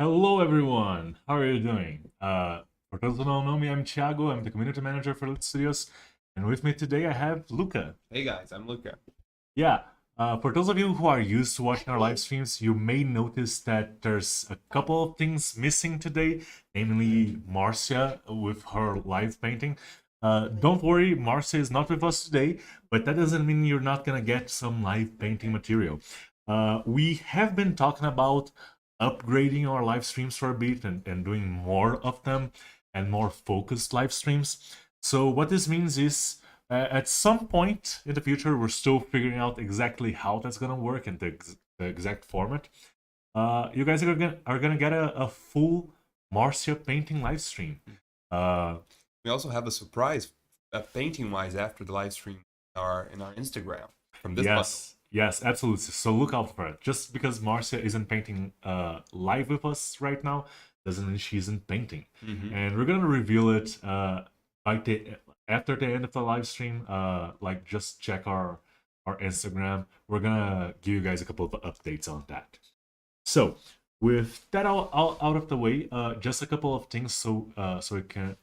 Hello, everyone. How are you doing? For those who don't know me, I'm Tiago. I'm the community manager for Lit Studios, and with me today I have Luca. Hey guys, I'm Luca. Yeah. For those of you who are used to watching our live streams, you may notice that there's a couple of things missing today, namely Marcia with her live painting. Don't worry, Marcia is not with us today, but that doesn't mean you're not gonna get some live painting material. We have been talking about upgrading our live streams for a bit and doing more of them and more focused live streams. So what this means is at some point in the future, we're still figuring out exactly how that's gonna work and the exact format. You guys are gonna get a full Marcia painting live stream. We also have a surprise, painting-wise, after the live stream in our Instagram from this Yes, absolutely. So look out for it. Just because Marcia isn't painting live with us right now doesn't mean she isn't painting. And we're gonna reveal it after the end of the live stream. Like just check our Instagram. We're gonna give you guys a couple of updates on that. So with that out of the way, just a couple of things so we can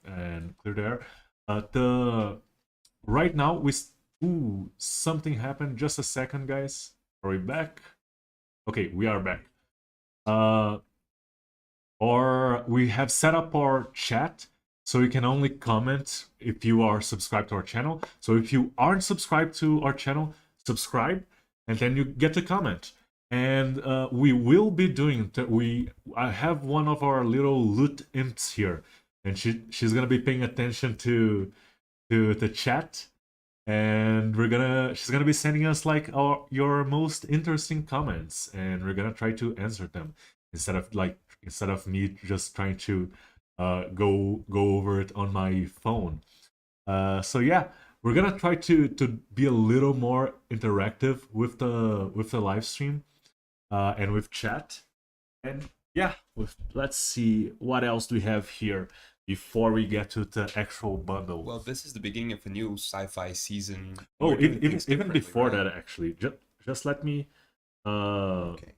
clear the air. Right now ooh, something happened. Just a second, guys. Are we back? Okay, we are back. Or we have set up our chat so you can only comment if you are subscribed to our channel. So if you aren't subscribed to our channel, subscribe, and then you get to comment. And we will be doing. I have one of our little loot imps here, and she's gonna be paying attention to the chat, and she's gonna be sending us like your most interesting comments, and we're gonna try to answer them instead of me just trying to go over it on my phone. So yeah, we're gonna try to be a little more interactive with the live stream and with chat. And yeah, let's see what else do we have here before we get to the actual bundle. Well, this is the beginning of a new sci-fi season. Oh, even before that, actually. Just let me... Okay.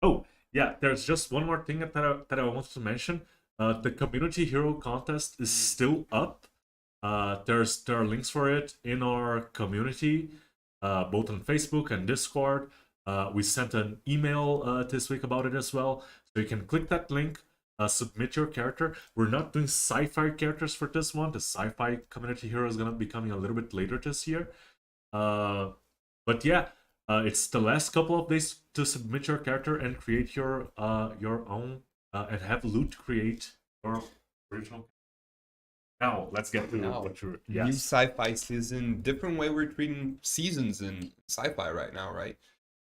Oh, Yeah, there's just one more thing that I wanted to mention. The community hero contest is still up. There are links for it in our community, both on Facebook and Discord. We sent an email this week about it as well, so you can click that link, submit your character. We're not doing sci-fi characters for this one. The sci-fi community hero is gonna be coming a little bit later this year. But yeah, it's the last couple of days to submit your character and create your own and have Loot create your original. Now let's get to Now, what you're. new Yes, sci-fi season, different way we're treating seasons in sci-fi right now, right?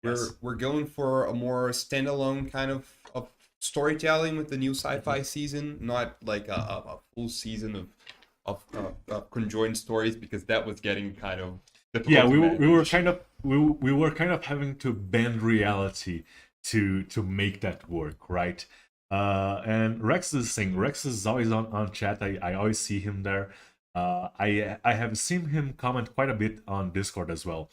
We're Yes. we're going for a more standalone kind of storytelling with the new sci-fi Mm-hmm. season, not like a full season of conjoined stories, because that was getting kind of Yeah, difficult to we were manage. kind of we were kind of having to bend reality to make that work, right? And Rex is saying Rex is always on chat. I always see him there. I have seen him comment quite a bit on Discord as well.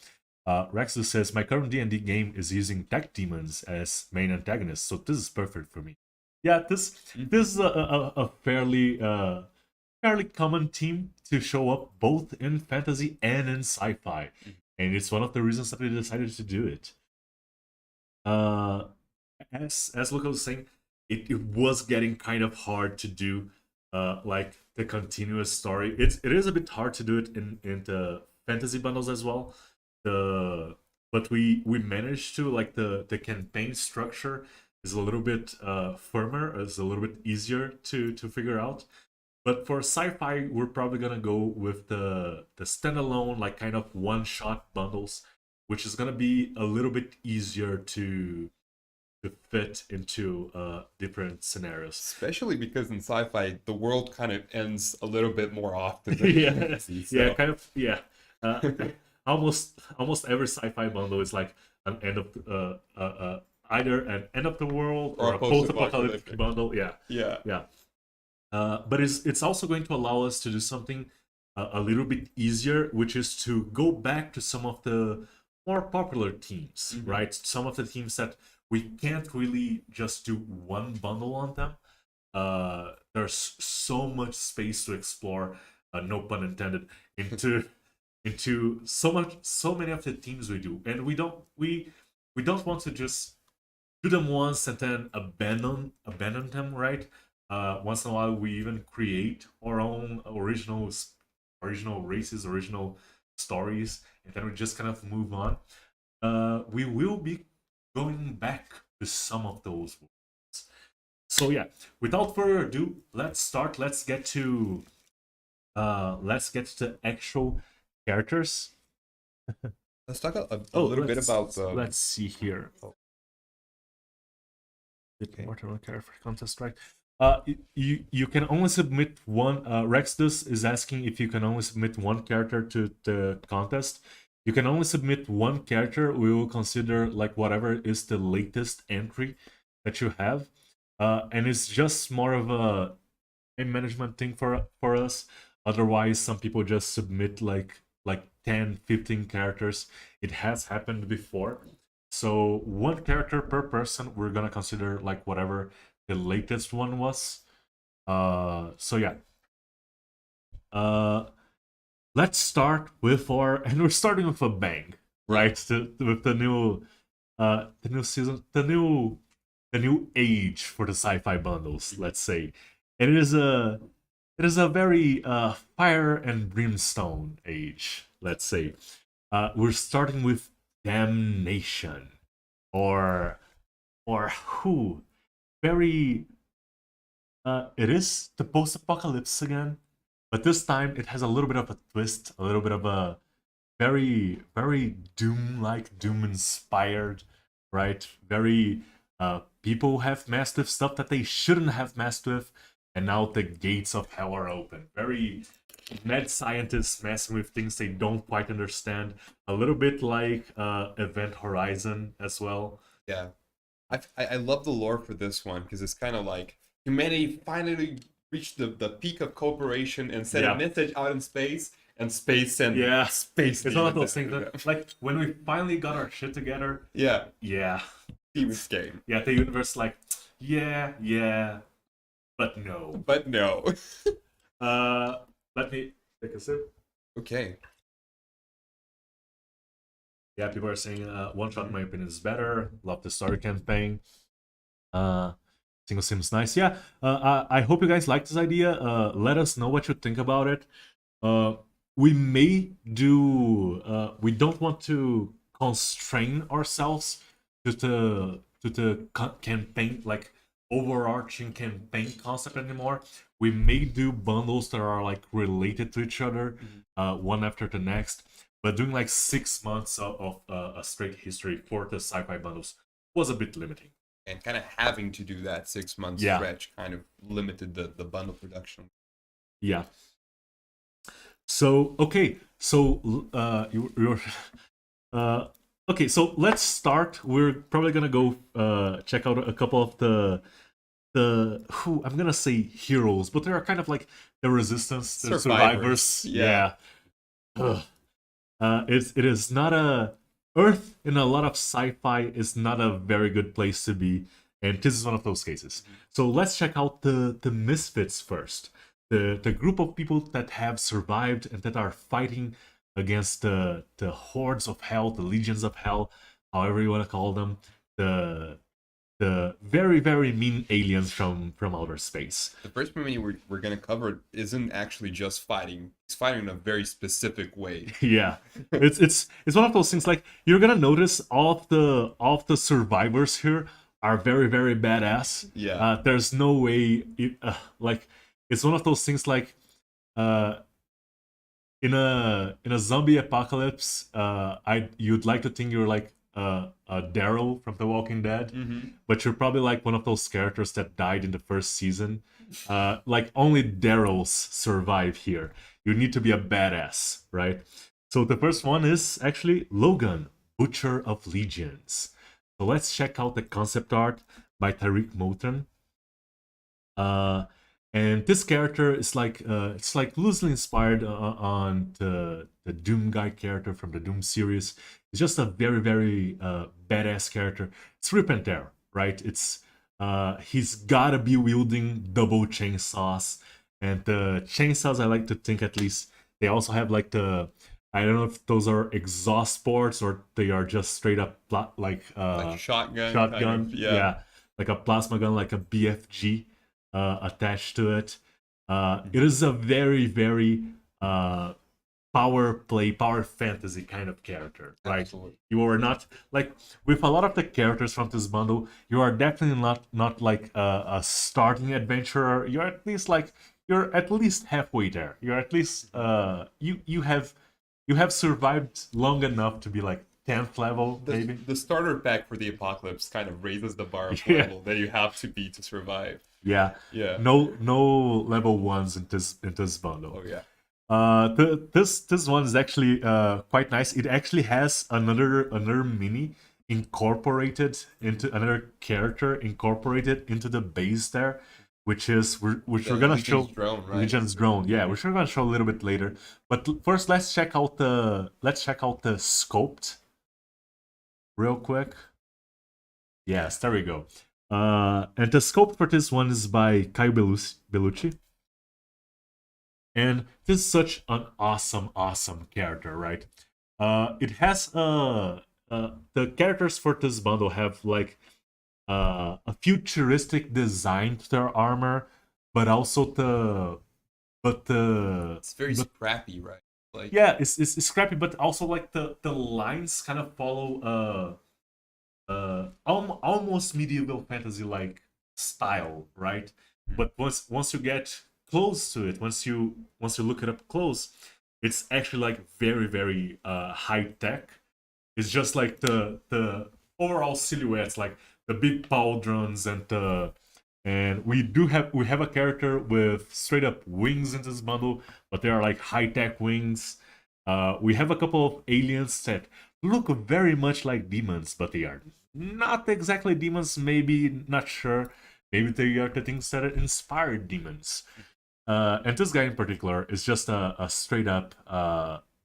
Rex says my current D&D game is using tech demons as main antagonists, so this is perfect for me. Yeah, this is a fairly common theme to show up both in fantasy and in sci-fi, and it's one of the reasons that we decided to do it. Uh, as Luca was saying, it was getting kind of hard to do, like the continuous story. It is a bit hard to do it in the fantasy bundles as well. The but we managed to, like, the campaign structure is a little bit firmer, is a little bit easier to figure out. But for sci-fi, we're probably gonna go with the standalone, like, kind of one-shot bundles, which is gonna be a little bit easier to fit into different scenarios. Especially because in sci-fi, the world kind of ends a little bit more often than Yeah, fantasy. yeah, So kind of, yeah. Uh, almost every sci-fi bundle is like an end of either an end of the world or or a a post-apocalyptic post-apocalyptic. bundle. Yeah, Yeah. yeah. But it's also going to allow us to do something a little bit easier, which is to go back to some of the more popular teams, right? Some of the teams that we can't really just do one bundle on them. There's so much space to explore, no pun intended, into so many of the teams we do, and we don't want to just do them once and then abandon them, right? Once in a while, we even create our own original races, original stories, and then we just kind of move on. We will be going back to some of those worlds. So yeah, without further ado, let's start. Let's get to the actual characters. Let's talk a Oh, little bit about the. let's see here. Oh, Bit okay. more to character contest, right? You can only submit one. Rexdus is asking if you can only submit one character to the contest. You can only submit one character. We will consider, like, whatever is the latest entry that you have, and it's just more of a management thing for us. Otherwise, some people just submit like 10, 15 characters. It has happened before. So one character per person, we're gonna consider like whatever the latest one was. So yeah. Uh let's start with our and we're starting with a bang, right? With the new season, the new age for the sci-fi bundles, let's say. And it is a very fire and brimstone age, let's say. We're starting with damnation, or who very it is the post-apocalypse again, but this time it has a little bit of a twist, a little bit of a very doom-like, doom-inspired, right? Very people have messed with stuff that they shouldn't have messed with, and now the gates of hell are open. Very mad scientists messing with things they don't quite understand. A little bit like Event Horizon as well. Yeah. I love the lore for this one because it's kind of like humanity finally reached the peak of cooperation and sent a Yeah. message out in space, and space sent Yeah, space it's one of demons those things after them. that, like, when we finally got our shit together. Yeah. Yeah, Penis game. Yeah, the universe like, yeah, but no. But no. Let me take a sip. Okay. Yeah, people are saying one shot in my opinion is better. Love the starter campaign. Uh, single seems nice. Yeah. I hope you guys like this idea. Let us know what you think about it. We may do. We don't want to constrain ourselves to the campaign, like overarching campaign concept anymore. We may do bundles that are like related to each other, one after the next. But doing like 6 months of a straight history for the sci-fi bundles was a bit limiting. And kind of having to do that 6 month Yeah. stretch kind of limited the bundle production. Yeah. So okay, so you're okay. So let's start. We're probably gonna go check out a couple of the who I'm gonna say heroes, but they are kind of like the resistance, the survivors. Yeah. Ugh. It is not a Earth in a lot of sci-fi is not a very good place to be, and this is one of those cases. So let's check out the misfits first. The group of people that have survived and that are fighting against the hordes of hell, the legions of hell, however you want to call them, the very very mean aliens from outer space. The first movie we're going to cover isn't actually just fighting. It's fighting in a very specific way. Yeah, it's one of those things. Like you're gonna notice all of the survivors here are very very badass. Yeah. There's no way like it's one of those things like uh in a zombie apocalypse, you'd like to think you're like a Daryl from The Walking Dead, but you're probably like one of those characters that died in the first season. Like only Daryls survive here. You need to be a badass, right? So the first one is actually Logan, Butcher of Legions. So let's check out the concept art by Tariq Moulton. And this character is like it's like loosely inspired on the Doom guy character from the Doom series. It's just a very very badass character. It's rip and tear, right? It's he's gotta be wielding double chainsaws, and the chainsaws I like to think at least they also have like the I don't know if those are exhaust ports or they are just straight up like shotgun. shotgun, Kind of, yeah. like a plasma gun, like a BFG. Attached to it. It is a very, very power play, power fantasy kind of character, right? Absolutely. You are not like with a lot of the characters from this bundle. You are definitely not like a starting adventurer. You're at least halfway there. You're at least you have survived long enough to be like 10th level, maybe. The starter pack for the apocalypse kind of raises the bar of Yeah. level that you have to be to survive. Yeah. Yeah. No level ones in this bundle. Oh yeah. This one is actually quite nice. It actually has another mini incorporated into another character incorporated into the base there, which we're gonna show drone, right? Legion's drone. Yeah, which we're gonna show a little bit later. But first, let's check out the scoped real quick. Yes, there we go. And the scope for this one is by Kai Bellucci. And this is such an awesome character, right? It has the characters for this bundle have like a futuristic design to their armor, but also It's very scrappy, right? Like yeah, it's scrappy, but also like the lines kind of follow almost medieval fantasy like style, right? But once you get close to it, once you look it up close, it's actually like very very high tech. It's just like the overall silhouettes, like the big pauldrons and we have a character with straight up wings in this bundle, but they are like high tech wings. We have a couple of aliens that look very much like demons, but they are not exactly demons. Maybe, not sure. Maybe they are the things that inspired demons. And this guy in particular is just a straight up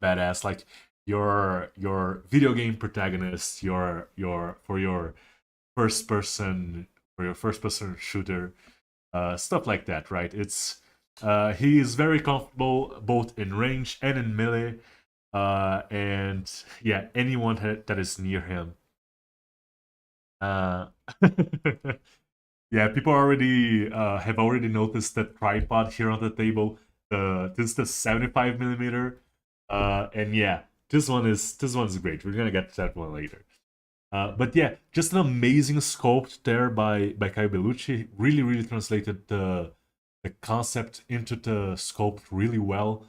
badass. Like your video game protagonist, your first person for your first person shooter, stuff like that, right? It's he is very comfortable both in range and in melee, and yeah, anyone that is near him. Uh, yeah, people already have already noticed the tripod here on the table. This is the 75 millimeter, and yeah, this one's great. We're gonna get to that one later. But yeah, just an amazing sculpt there by Caio Bellucci. Really translated the concept into the sculpt really well.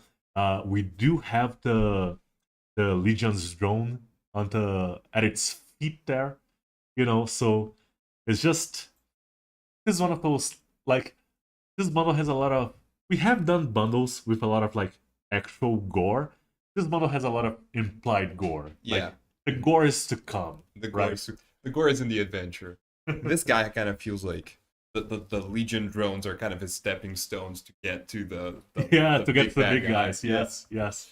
We do have the Legion's drone on the at its feet there, so it's just this is one of those, like, this bundle has a lot of, we have done bundles with a lot of like actual gore. This bundle has a lot of implied gore. Yeah. Like, the gore is to come. The gore is in the adventure. This guy kind of feels like the Legion drones are kind of his stepping stones to get to the to get to the big guys. Yeah. Yes.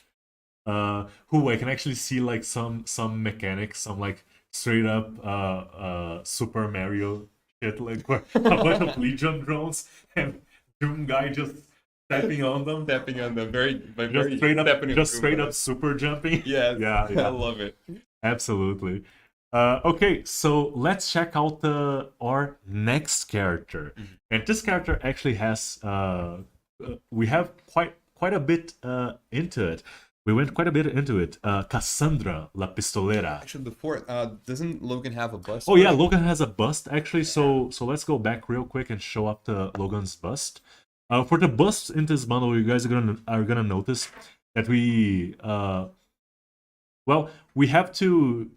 Who I can actually see like some mechanics, some like straight up Super Mario shit, like where a bunch of Legion drones and Doom guy just stepping on them. Stepping on them, very Just straight up super jumping. Yeah. Yeah. I love it. Absolutely. Okay, so let's check out our next character. And this character actually has we have quite a bit into it. We went quite a bit into it. Cassandra La Pistolera. Actually, before doesn't Logan have a bust? Oh yeah, Logan has a bust actually. So let's go back real quick and show up the Logan's bust. For the busts in this bundle, you guys are gonna notice that we we have to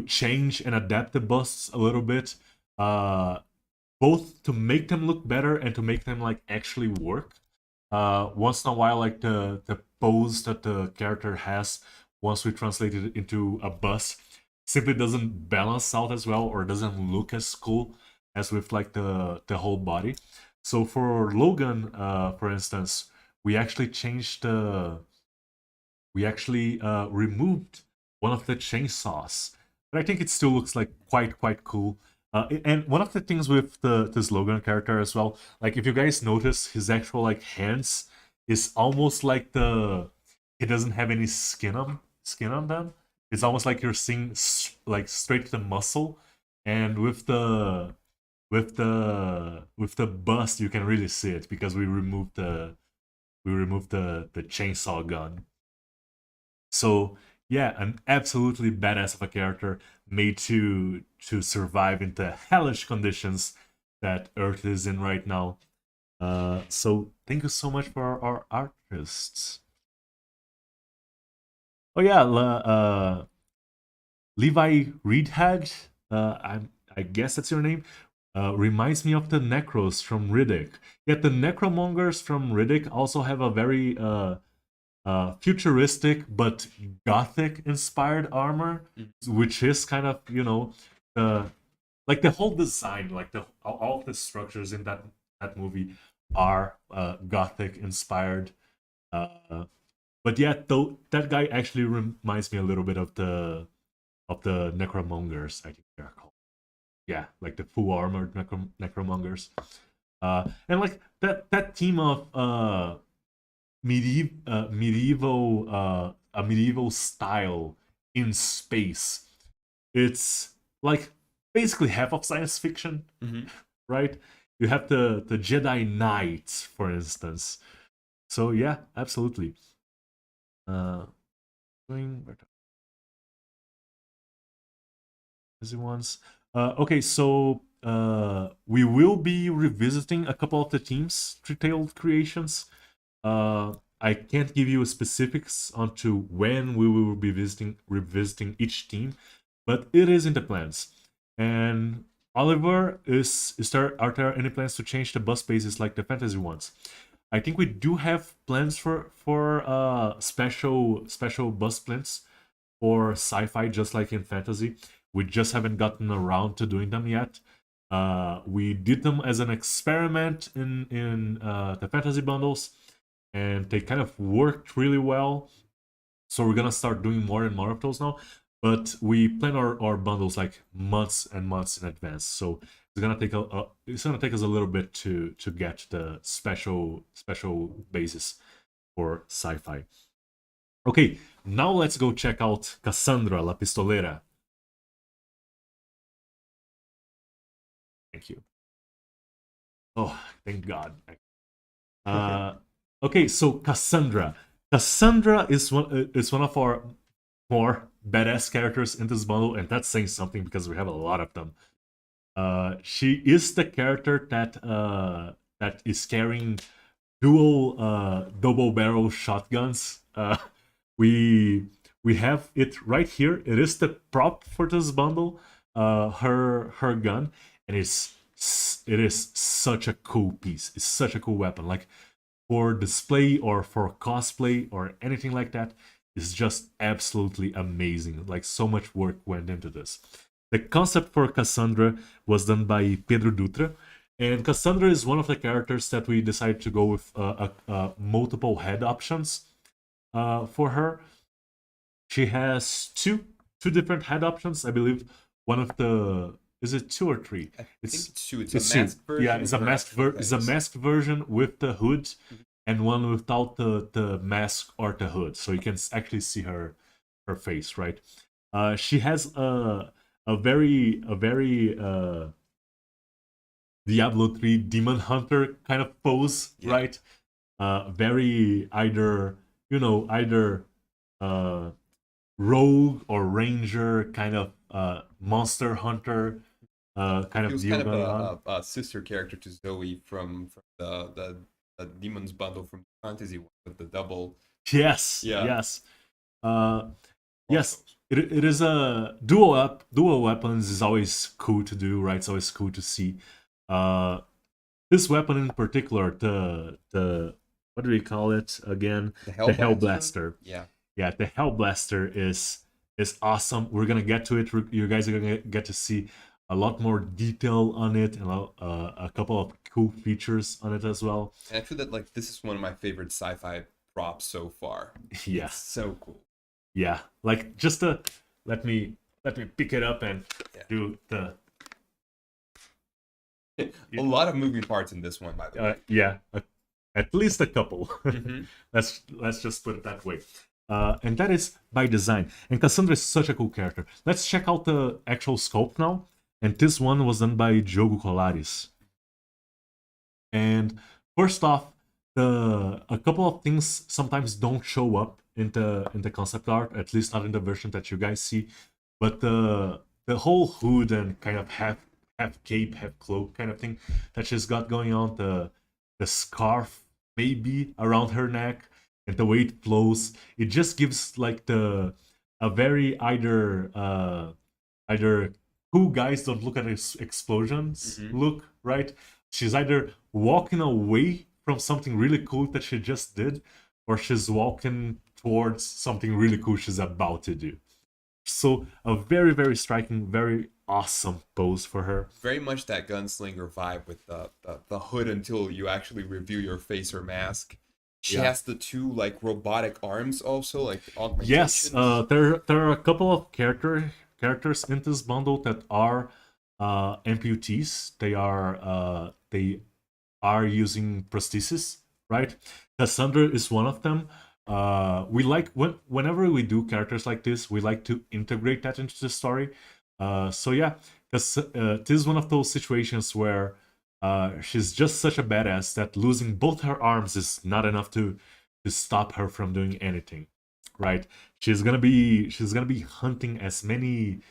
change and adapt the busts a little bit, both to make them look better and to make them like actually work. Once in a while, like the pose that the character has, once we translate it into a bust, simply doesn't balance out as well or doesn't look as cool as with like the whole body. So for Logan, for instance, we actually changed we actually removed one of the chainsaws, but I think it still looks like quite cool. And one of the things with this Logan character as well, like if you guys notice, his actual like hands is almost like he doesn't have any skin on them. It's almost like you're seeing like straight to the muscle, and with the bust you can really see it because we removed the chainsaw gun. So yeah, an absolutely badass of a character made to survive in the hellish conditions that Earth is in right now. So thank you so much for our artists. Oh yeah, Levi Reedhead, I guess that's your name. Reminds me of the Necros from Riddick. Yet the Necromongers from Riddick also have a very futuristic but gothic inspired armor, which is kind of like the whole design, like all of the structures in that movie are gothic inspired. But yeah, though that guy actually reminds me a little bit of the Necromongers, I think they're called. Yeah, like the full armored Necromongers. And like that team of medieval style in space. It's like basically half of science fiction, right? You have the Jedi Knights, for instance. So yeah, absolutely. Busy ones. Okay, so we will be revisiting a couple of the teams, Three-Tailed Creations. I can't give you specifics onto when we will be revisiting each team, but it is in the plans. And Oliver, are there any plans to change the bus bases like the fantasy ones? I think we do have plans for special bus splints for sci-fi, just like in fantasy. We just haven't gotten around to doing them yet. We did them as an experiment in the fantasy bundles, and they kind of worked really well. So we're gonna start doing more and more of those now. but we plan our bundles like months and months in advance. So it's gonna take it's gonna take us a little bit to get the special basis for sci-fi. Okay, now let's go check out Cassandra La Pistolera. Thank you. Oh, thank God. Okay, so Cassandra. Cassandra is one of our more badass characters in this bundle, and that's saying something because we have a lot of them. She is the character that is carrying dual double barrel shotguns. We have it right here. It is the prop for this bundle. Her gun, and it is such a cool piece. It's such a cool weapon. Like for display or for cosplay or anything like that, it's just absolutely amazing. Like so much work went into this. The concept for Cassandra was done by Pedro Dutra, and Cassandra is one of the characters that we decided to go with multiple head options for her. She has two different head options, I believe. One of the is it 2 or 3? I think it's 2. It's a masked version. Yeah, it's a masked version with the hood, and one without the mask or the hood, so you can actually see her face, right? She has a very Diablo 3 Demon Hunter kind of pose, right? Very either rogue or ranger kind of monster hunter kind of deal going on. A sister character to Zoe from the Demons bundle from Fantasy one with the double. Yes. Yes, it is a dual weapons is always cool to do, right? It's always cool to see. This weapon in particular, the what do we call it again? The Hellblaster. Yeah, the Hellblaster is awesome. We're gonna get to it. You guys are gonna get to see a lot more detail on it and a couple of cool features on it as well. And I feel that like this is one of my favorite sci-fi props so far. Yeah, it's so cool. Yeah, like just let me pick it up and do the. A lot of moving parts in this one, by the way. Yeah, at least a couple. Mm-hmm. let's just put it that way. And that is by design. And Cassandra is such a cool character. Let's check out the actual sculpt now. And this one was done by Diogo Colares. And first off, a couple of things sometimes don't show up in the concept art, at least not in the version that you guys see. But the whole hood and kind of half cape, half cloak kind of thing that she's got going on, the scarf maybe around her neck, and the way it flows, it just gives like a very either cool guys don't look at explosions look, right? She's either walking away from something really cool that she just did, or she's walking towards something really cool she's about to do. So a very, very striking, very awesome pose for her. Very much that gunslinger vibe with the hood until you actually reveal your face or mask. She has the 2 like robotic arms also, like augmentations. Yes, there are a couple of characters in this bundle that are amputees. They are using prosthesis, right? Cassandra is one of them. We like whenever we do characters like this, we like to integrate that into the story. So yeah, this is one of those situations where she's just such a badass that losing both her arms is not enough to stop her from doing anything, right? She's gonna be hunting as many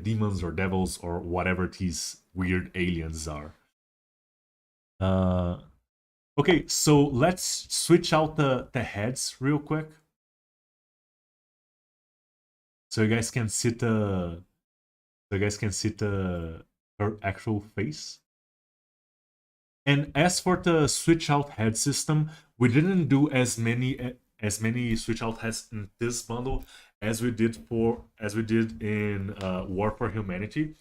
demons or devils or whatever these weird aliens are. Okay, so let's switch out the heads real quick, so you guys can see her actual face. And as for the switch out head system, we didn't do as many switch out heads in this bundle as we did in War for Humanity,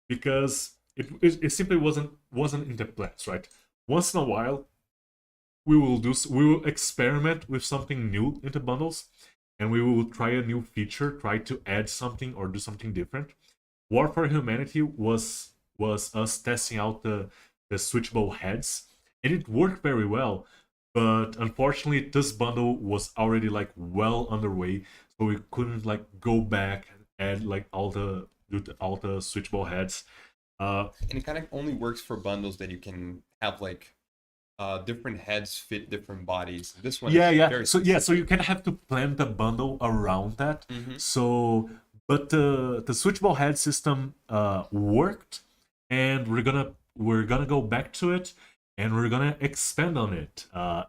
because it simply wasn't in the plans, right? Once in a while, we will experiment with something new into bundles, and we will try a new feature, try to add something or do something different. War for Humanity was us testing out the switchable heads, and it worked very well. But unfortunately, this bundle was already like well underway, so we couldn't like go back and add like all the switchable heads. And it kind of only works for bundles that you can have like different heads fit different bodies. This one Yeah, is yeah. very So yeah, so specific. you kind of have to plan the bundle around that. Mm-hmm. So, but the switchable head system worked, and we're gonna go back to it, and we're gonna expand on it.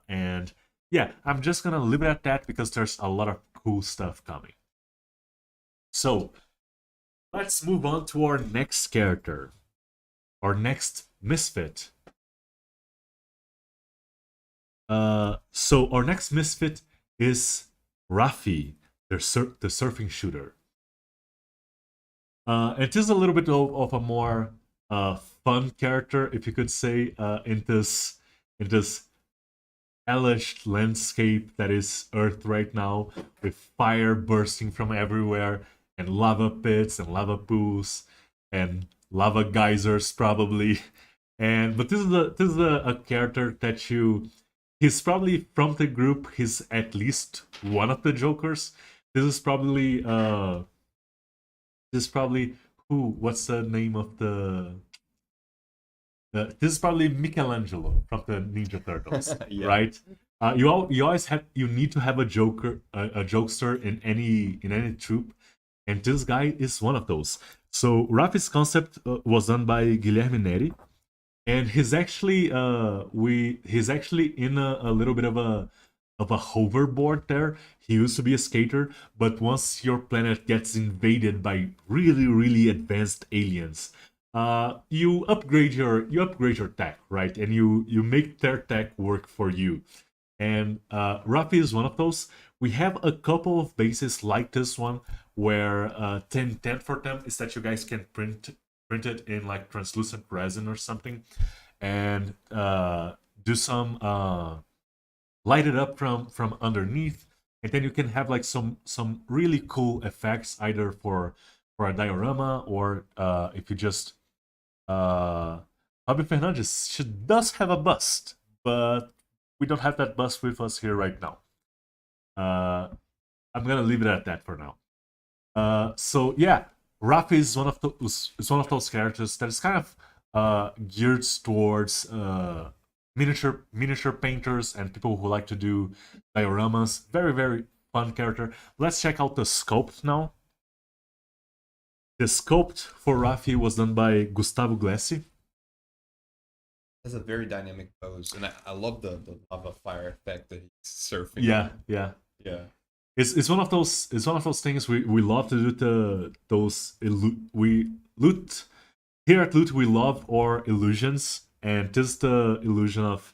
And yeah, I'm just gonna leave it at that because there's a lot of cool stuff coming. So let's move on to our next character, our next misfit. So our next misfit is Rafi, the surfing shooter. It is a little bit of a more fun character, if you could say, in this hellish landscape that is Earth right now, with fire bursting from everywhere, and lava pits and lava pools and lava geysers probably. And but this is a character that you he's probably from the group, he's at least one of the Jokers. This is probably who, what's the name of the this is probably Michelangelo from the Ninja Turtles, Yeah. right? You always have you need to have a Joker, a jokester in any troop, and this guy is one of those. So Rafi's concept was done by Guilherme Neri, and he's actually in a little bit of a hoverboard there. He used to be a skater, but once your planet gets invaded by really really advanced aliens, you upgrade your tech, right? And you make their tech work for you. And Rafi is one of those. We have a couple of bases like this one where 1010 for them is that you guys can print it in like translucent resin or something, and do some light it up from underneath, and then you can have like some really cool effects either for a diorama, or if you just Javi Fernandez, she does have a bust, but we don't have that bust with us here right now. I'm gonna leave it at that for now. So yeah, Rafi is one of those characters that is kind of geared towards miniature painters and people who like to do dioramas. Very very fun character. Let's check out the sculpt now. The sculpt for Rafi was done by Gustavo Glessi. Has a very dynamic pose, and I love the lava fire effect that he's surfing. Yeah, yeah. Yeah. It's one of those things we love to do we loot here at Loot. We love our illusions, and this is the illusion of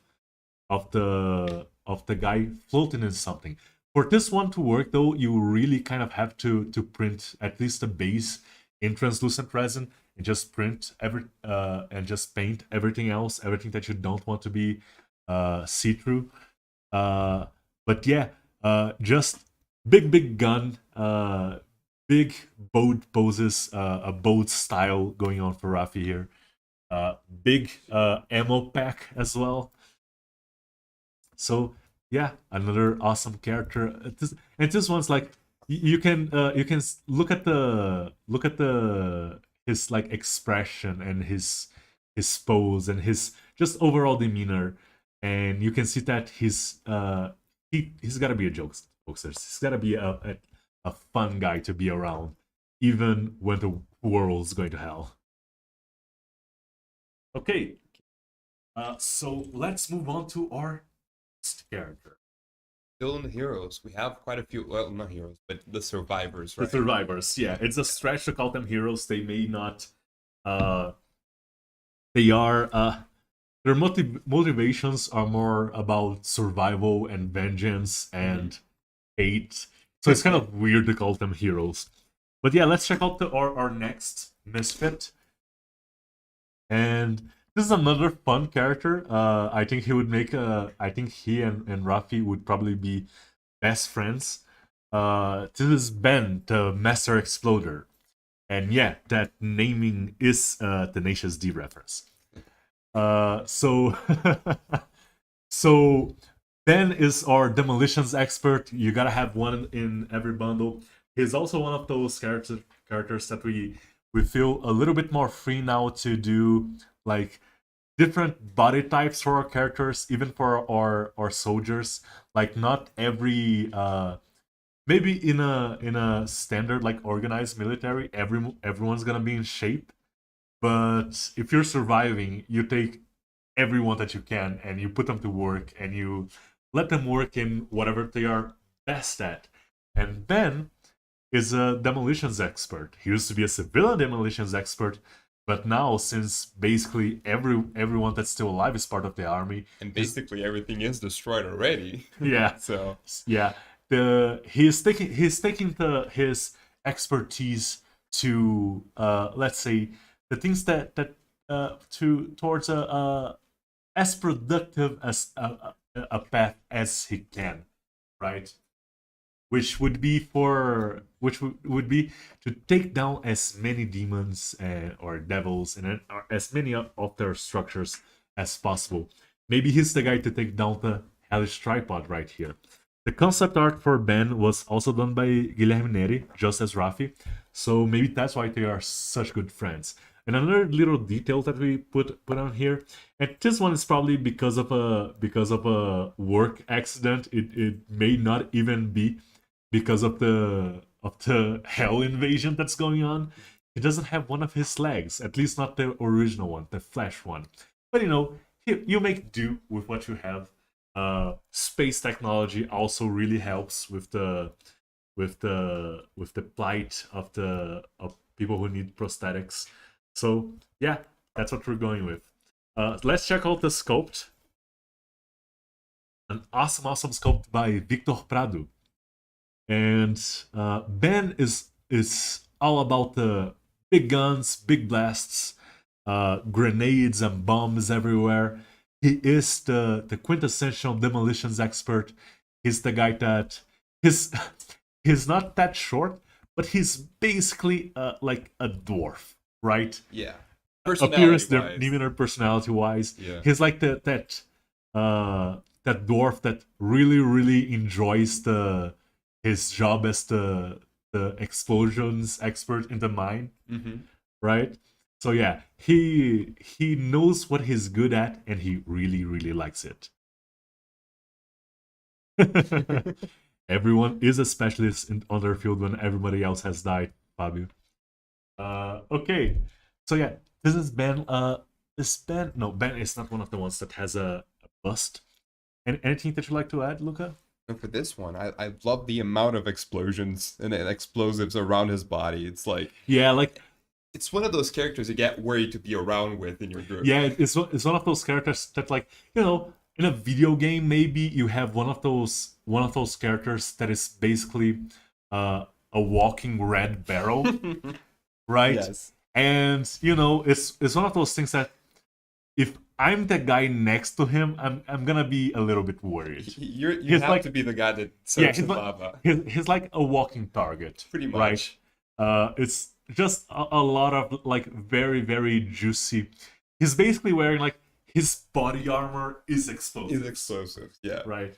the guy floating in something. For this one to work though, you really kind of have to print at least the base in translucent resin, and just print and just paint everything else, everything that you don't want to be see-through. But yeah, just big gun, big boat poses, a boat style going on for Rafi here. Big ammo pack as well. So yeah, another awesome character. And this one's like you can look at the his like expression and his pose and his just overall demeanor, and you can see that he's got to be a jokester. He's got to be a fun guy to be around, even when the world's going to hell. Okay, so let's move on to our next character. Still in the heroes, we have quite a few. Well, not heroes, but the survivors, The right? survivors, yeah, it's a stretch to call them heroes. They may not. Uh, they are. Their motivations are more about survival and vengeance and hate. So it's kind of weird to call them heroes. But yeah, let's check out our next misfit. And this is another fun character. I think he would make a. I think he and Rafi would probably be best friends. This is Ben, the Master Exploder. And yeah, that naming is Tenacious D reference. So so Ben is our demolitions expert. You gotta have one in every bundle. He's also one of those characters that we feel a little bit more free now to do like different body types for our characters, even for our soldiers. Like not every maybe in a standard like organized military, everyone's gonna be in shape. But if you're surviving, you take everyone that you can and you put them to work and you let them work in whatever they are best at. And Ben is a demolitions expert. He used to be a civilian demolitions expert, but now since basically everyone that's still alive is part of the army, And basically everything is destroyed already. yeah, So yeah, he's taking his expertise to let's say the things to towards a as productive as a path as he can, right? Which would be to take down as many demons or devils and as many of their structures as possible. Maybe he's the guy to take down the hellish tripod right here. The concept art for Ben was also done by Guilherme Neri, just as Rafi, so maybe that's why they are such good friends. And another little detail that we put on here, and this one is probably because of a work accident. It may not even be because of the hell invasion that's going on. He doesn't have one of his legs, at least not the original one, the flesh one. But you make do with what you have. Space technology also really helps with the plight of people who need prosthetics. So yeah, that's what we're going with. Let's check out the sculpt. An awesome sculpt by Victor Prado. And Ben is all about the big guns, big blasts, grenades and bombs everywhere. He is the quintessential demolitions expert. He's the guy that he's not that short, but he's basically like a dwarf, right? yeah. Appearance, Personality-wise. demeanor, personality wise. Yeah. He's like that dwarf that really enjoys his job as the explosions expert in the mine, Mm-hmm. right? So yeah, he knows what he's good at, and he really likes it. Everyone is a specialist on their field when everybody else has died, Fabio. Okay, so yeah, this is Ben. This Ben? No, Ben is not one of the ones that has a bust. And anything that you'd like to add, Luca? And for this one, I love the amount of explosions and explosives around his body. It's like Yeah, like it's one of those characters you get worried to be around with in your group. yeah, it's one of those characters that like in a video game maybe you have one of those characters that is basically a walking red barrel, right? Yes. And it's one of those things that if I'm the guy next to him, I'm gonna be a little bit worried. You He's have like- to be the guy that Yeah, serves he's the like, lava. he's like a walking target, Pretty right? much. It's just a lot of like very juicy. He's basically wearing like his body armor is explosive, He's explosive. Yeah. right?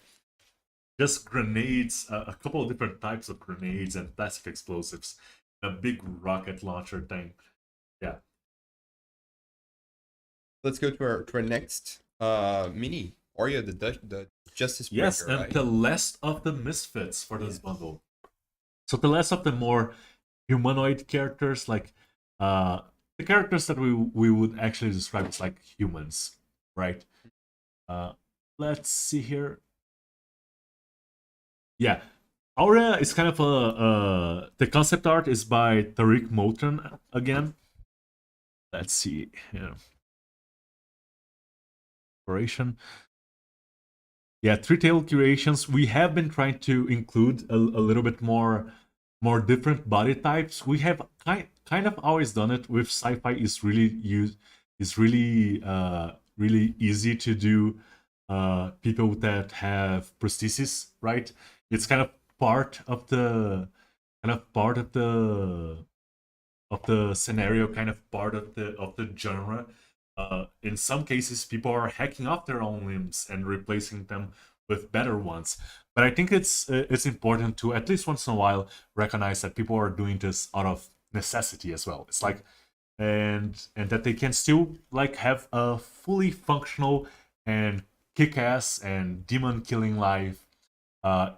Just grenades, a couple of different types of grenades and plastic explosives, a big rocket launcher thing. Yeah. Let's go to our next mini. Arya the Justice Breaker, Yes, and right? the last of the misfits for this bundle. So the last of the more humanoid characters, like the characters that we would actually describe as like humans, right? Let's see here. Yeah, Aurea is kind of the concept art is by Tariq Moulton again. Let's see here. Operation. Yeah, three-tailed creations. We have been trying to include a little bit more different body types. We have kind of always done it with sci-fi. Is really easy to do people that have prosthesis, right? It's kind of part of the scenario, kind of part of the genre. In some cases, people are hacking off their own limbs and replacing them with better ones. But I think it's important to at least once in a while recognize that people are doing this out of necessity as well. It's like and that they can still like have a fully functional and kick-ass and demon-killing life,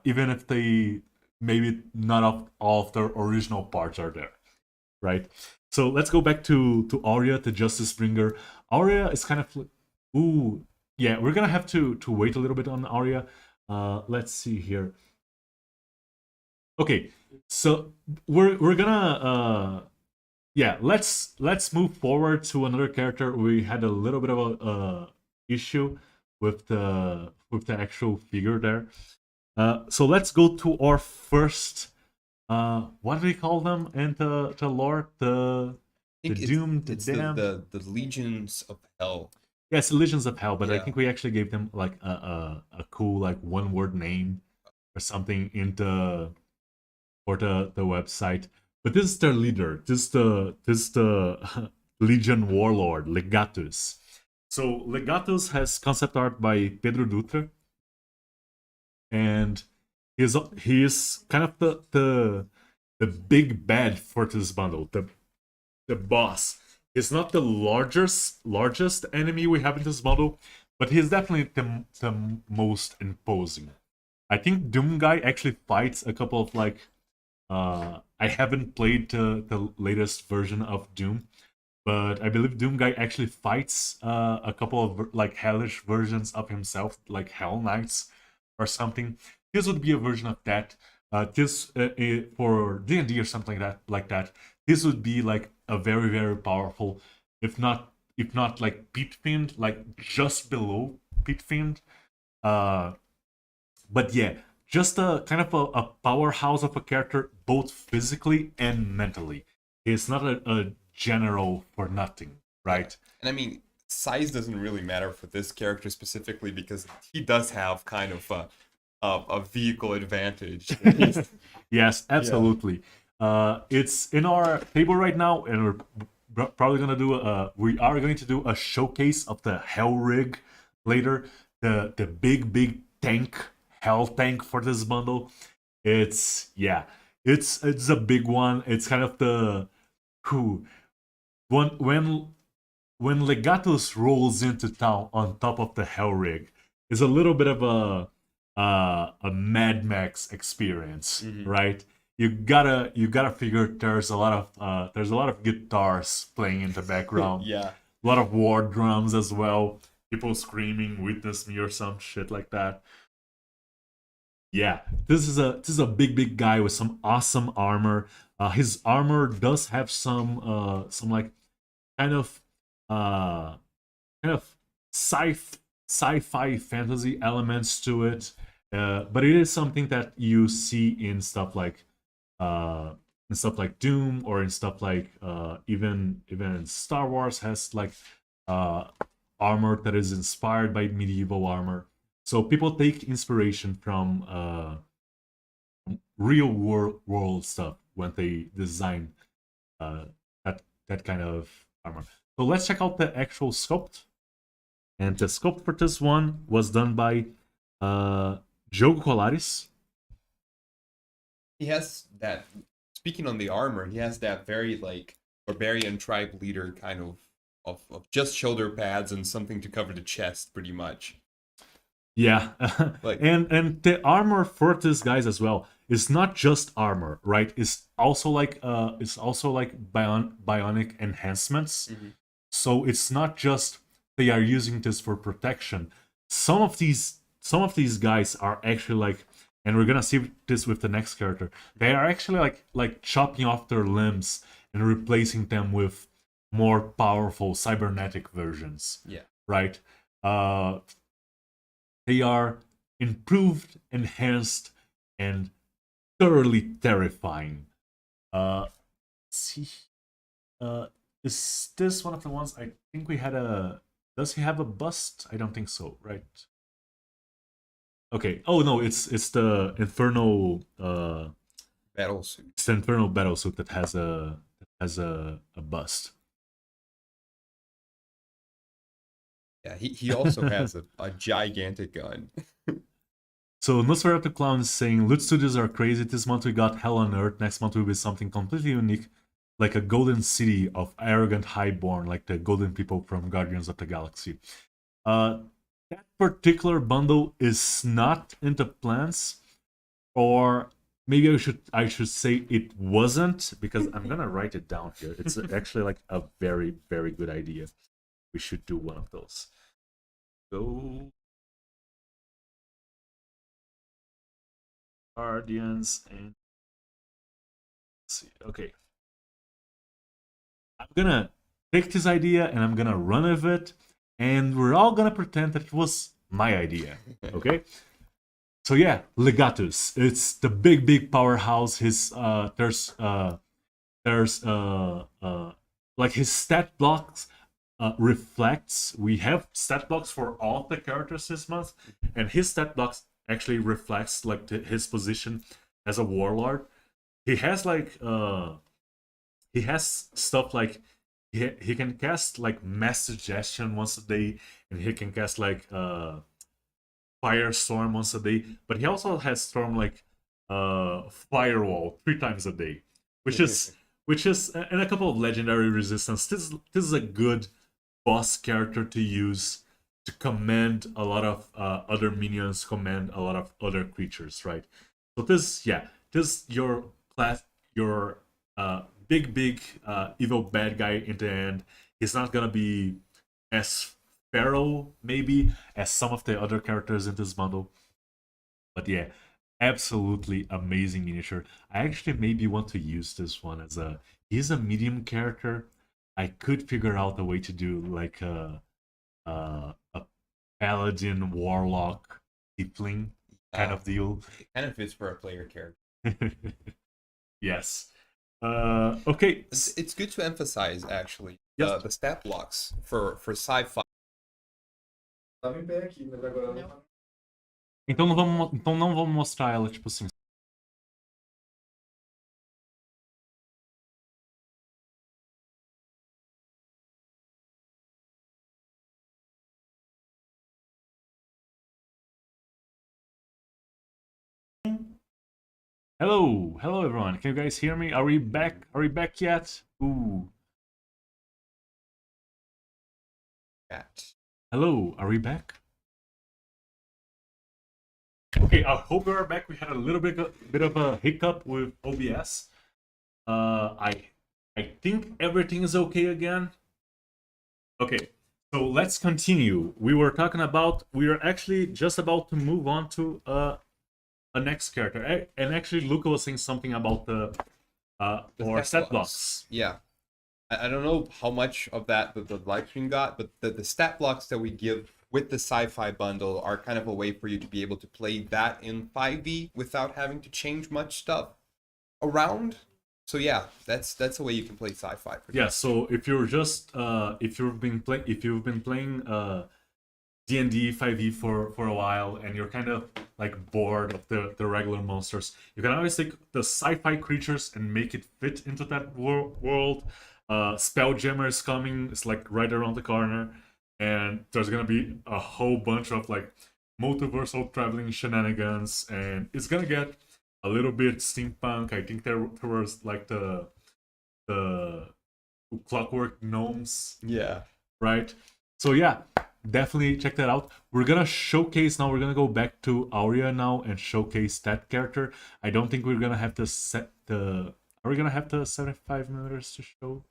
even if they maybe none of all of their original parts are there, right? So let's go back to Aurea, the Justice Bringer. Aurea is kind of ooh, yeah, we're gonna have to wait a little bit on Aurea. Let's see here. Okay, so we're gonna yeah, let's move forward to another character. We had a little bit of a issue with the actual figure there. So let's go to our first. What do we call them in the lore? I The think doomed, the it's damned. the legions of hell. Yes, Legions of Hell. But I Yeah. think we actually gave them like a cool like one word name or something in the or the website. But this is their leader. This is the Legion warlord Legatus. So Legatus has concept art by Pedro Dutra, and he is kind of the big bad for this bundle, the boss. He's not the largest enemy we have in this bundle, but he's definitely the most imposing. I think Doom Guy actually fights a couple of like I haven't played the latest version of Doom, but I believe Doom Guy actually fights a couple of like hellish versions of himself, like Hell Knights or something. This would be a version of that. This for D&D or something like that. This would be like a very powerful, if not like Pit Fiend, like just below Pit Fiend. Uh, but yeah, just a kind of a powerhouse of a character, both physically and mentally. He's not a general for nothing, right? And I mean, size doesn't really matter for this character specifically because he does have kind of a vehicle advantage. Yes, absolutely. It's in our table right now, and probably gonna do we are going to do a showcase of the Hell Rig later. The big tank, Hell tank for this bundle. It's yeah, it's a big one. It's kind of the who when Legatus rolls into town on top of the Hell Rig, is a little bit of a Mad Max experience, right? You gotta figure there's a lot of guitars playing in the background, Yeah. a lot of war drums as well, people screaming "Witness me" or some shit like that. Yeah, this is a big guy with some awesome armor. His armor does have some like kind of uh kind of sci sci-fi fantasy elements to it, but it is something that you see uh in stuff like Doom, or in stuff like even Star Wars has like uh armor that is inspired by medieval armor. So people take inspiration from real world stuff when they design uh that kind of armor. So let's check out the actual sculpt. And the sculpt for this one was done by Diogo Colares. He has that. Speaking on the armor, he has that very like barbarian tribe leader kind of just shoulder pads and something to cover the chest, pretty much. Yeah, Like and the armor for these guys as well is not just armor, right? It's also like bionic enhancements. So it's not just they are using this for protection. Some of these guys are actually like, and we're gonna see this with the next character. They are actually like chopping off their limbs and replacing them with more powerful cybernetic versions. yeah. Right? Uh, they are improved, enhanced, and thoroughly terrifying. Let's see. Uh, is this one of the ones? I think we had a. Does he have a bust? I don't think so, right? Okay. Oh no, it's the infernal Battle suit. it's the infernal battle suit that has a bust. Yeah, he also has a gigantic gun. So Nosferatu Clown is saying, Loot Studios are crazy. This month we got Hell on Earth. Next month will be something completely unique, like a golden city of arrogant highborn, like the golden people from Guardians of the Galaxy. Uh, that particular bundle is not in the plans, or maybe I should say it wasn't, because I'm gonna write it down here. It's actually like a very, very good idea. We should do one of those. Go Guardians and let's see. Okay. I'm gonna take this idea and I'm gonna run with it, and we're all gonna pretend that it was my idea. Okay? So yeah, Legatus. It's the big powerhouse. His there's like his stat blocks reflects. We have stat blocks for all of the characters this month, and his stat blocks actually reflects like his position as a warlord. He has like he has stuff like he can cast like mass suggestion once a day, and he can cast like firestorm once a day, but he also has storm like firewall 3 times a day, which is and a couple of legendary resistance. This is a good boss character to use to command a lot of other minions, command a lot of other creatures, right? So this your class, your big evil bad guy in the end. He's not gonna be as feral maybe as some of the other characters in this bundle, but yeah, absolutely amazing miniature. I actually maybe want to use this one as a he's a medium character. I could figure out a way to do like a paladin warlock tiefling kind of deal. It kind of fits for a player character. Yes. Okay. It's good to emphasize actually Yes. the stat blocks for sci-fi. Tava em pé aqui, mas agora ela não tá. Então não vamos mostrar ela, tipo assim. Hello everyone. Can you guys hear me? Are we back? Are we back yet? Ooh. Cat. Hello, are we back? Okay, I hope we are back. We had a little bit of a hiccup with OBS. I think everything is okay again. Okay, so let's continue. We were talking about we are actually just about to move on to a next character, and actually Luca was saying something about the or stat blocks. Yeah. I don't know how much of that the live stream got, but the stat blocks that we give with the sci-fi bundle are kind of a way for you to be able to play that in 5e without having to change much stuff around. So yeah, that's a way you can play sci-fi. Yeah. So if you're just if you've been playing D&D 5e for a while and you're kind of like bored of the regular monsters, you can always take the sci-fi creatures and make it fit into that world. Spelljammer is coming. It's like right around the corner, and there's gonna be a whole bunch of like multiversal traveling shenanigans, and it's gonna get a little bit steampunk. I think there was like the clockwork gnomes, Yeah. right? So yeah, definitely check that out. We're gonna showcase now. We're gonna go back to Aurea now and showcase that character. I don't think we're gonna have to set the. Are we gonna have the 75mm to show?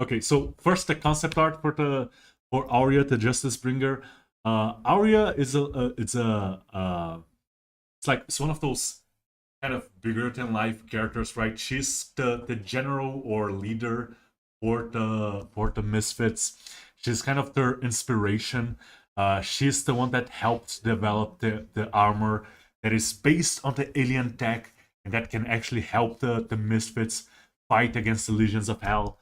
Okay, so first the concept art for Aurea, the Justice Bringer. Aurea is it's one of those kind of bigger than life characters, right? She's the general or leader for the Misfits. She's kind of their inspiration. She's the one that helped develop the armor that is based on the alien tech and that can actually help the Misfits fight against the Legions of Hell.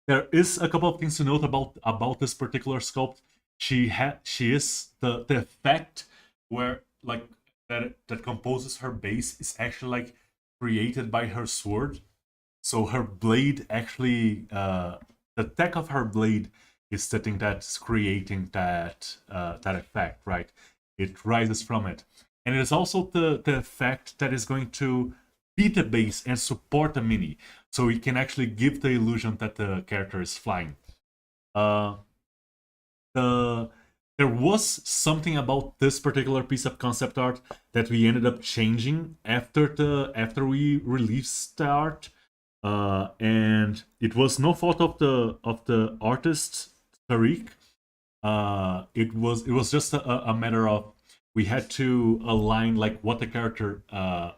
there is a couple of things to note about this particular sculpt. She is the effect where like that composes her base is actually like created by her sword. So her blade actually the tech of her blade is the thing that's creating that effect, right? It rises from it. And it is also the effect that is going to be the base and support the mini. So it can actually give the illusion that the character is flying. The There was something about this particular piece of concept art that we ended up changing after we released the art, and it was no fault of the artist Tariq. It was just a matter of we had to align like what the character,